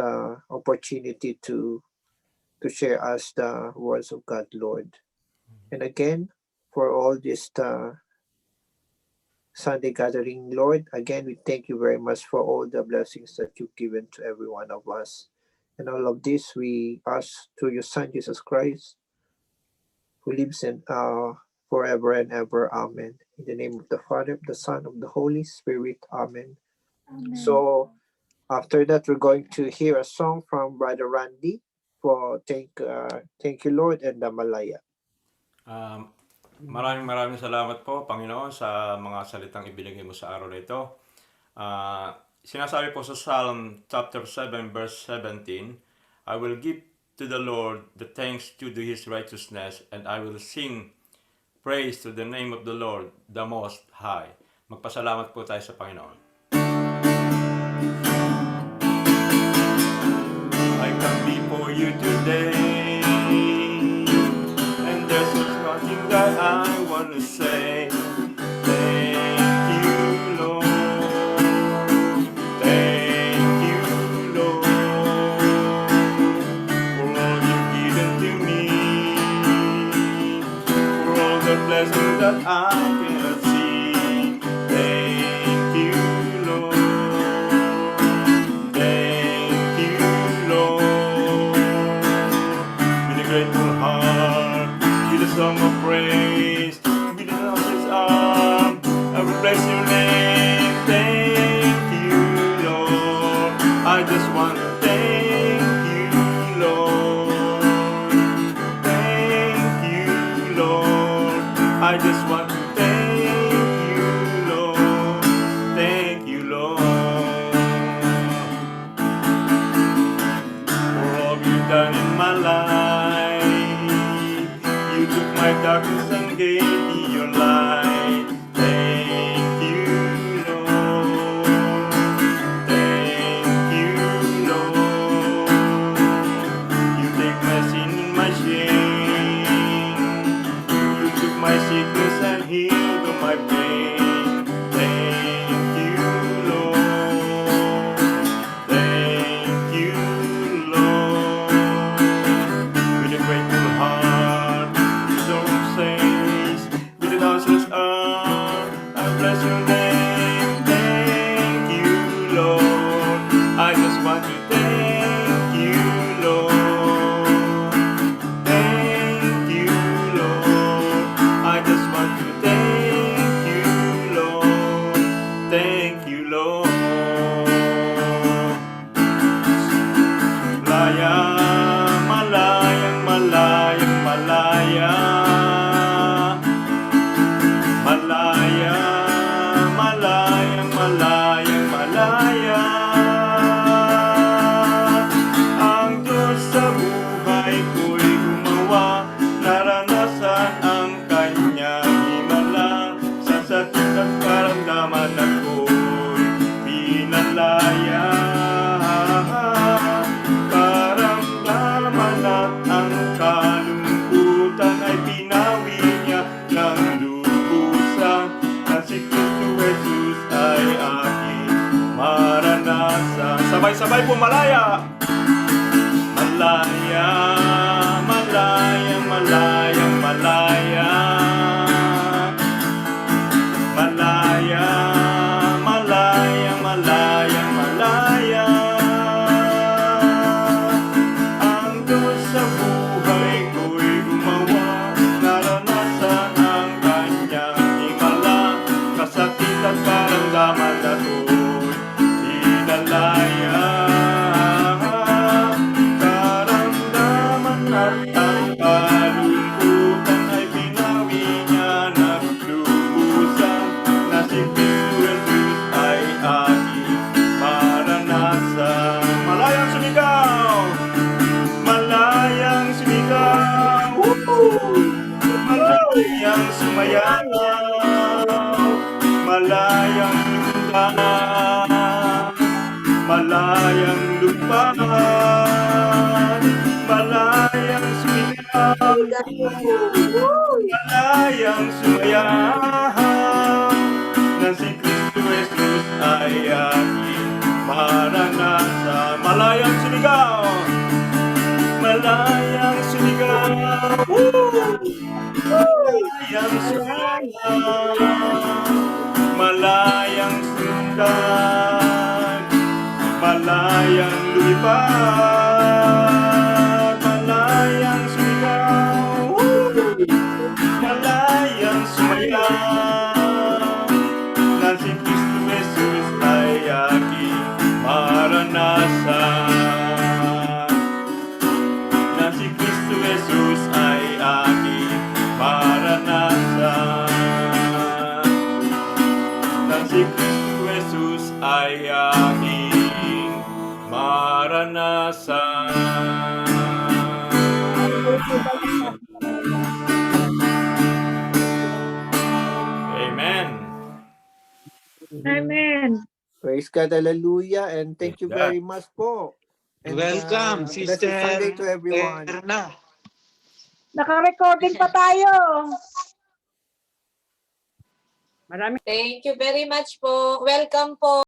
opportunity to share us the words of God, Lord. And again, for all this Sunday gathering, Lord, again, we thank you very much for all the blessings that you've given to every one of us. And all of this we ask through your Son, Jesus Christ, who lives in forever and ever. Amen. In the name of the Father, the Son, of the Holy Spirit. Amen. So after that, we're going to hear a song from Brother Randy for Thank You, Lord, and the Malaya. Maraming salamat po, Panginoon, sa mga salitang ibinigay mo sa araw na ito. Sinasabi po sa Psalm chapter 7 verse 17, I will give to the Lord the thanks due to His righteousness, and I will sing praise to the name of the Lord, the Most High. Magpasalamat po tayo sa Panginoon. I come before you today, and there's nothing that I want to say. Thank you, Lord. Thank you, Lord, for all you've given to me, for all the blessings that I cannot see. Thank you, Lord. Thank you, Lord. With a grateful heart, with a song of praise, with an outstretched arm, I will bless your name. Thank you, Lord. I just want to thank you, Lord. Thank you, Lord. I just want to thank you, Lord. Thank you, Lord, for all you've done in my life. You took my darkness and gave me your light. Thank you, Lord. Thank you, Lord. You take my sin and my shame. You took my sickness and healed all my pain. Thank you, Lord. Thank you, Lord. With a grateful heart, with song of praise, with an outstretched arm, I bless your name. Thank you, Lord. I just want to thank you, Lord. Thank you, Lord. I just want to thank you, Lord. Thank you, Lord. Malaya, malayang, malayang, malaya. Malaya, malayang, malayang, malaya. Ang Diyos sa buhay ko'y gumawa, naranasan ang kanyang himala. Sa sakit at karamdaman ako'y pinalaya. Karamdaman at ang kalungkutan ay pinawi niya ng lubusan. Na si Kristo Jesus ay aking maranasan. Sabay-sabay po, malaya! Malaya, malayang, malayang, malaya. Malaya, malayang, malayang, malaya. Ang Diyos sa buhay ko'y gumawa, naranasan ang kanyang himala. Kasakit at karamdaman ako'y pinalaya. Karamdaman at ang kalungkutan ay pinawi niya ng lubusan. Na si Kristo Jesus ay aking maranasan. Malayang sumigaw! Malayang sumigaw! Woo! Malayang sumayaw! Malayang lumutang! Malayang lupahan! Malayang sumigaw! kakayahan na si Kristo Jesus ay aking maranasa. Malayang sinigaw, malayang sinigaw, malayang sinigaw, malayang sundan, malayang lumipad, malayang sinigaw, malayang sumayaw, na si Kristo Jesus ay aking maranasan. Na si Kristo Jesus ay aking maranasan. Na si Kristo Jesus ay aking maranasan. Amen. Amen. Praise God, hallelujah, and thank you Praise God. very much po. And, Welcome, blessed Sister Sunday to everyone. Erna. Naka-recording pa tayo. Maraming Thank you very much po. Welcome po.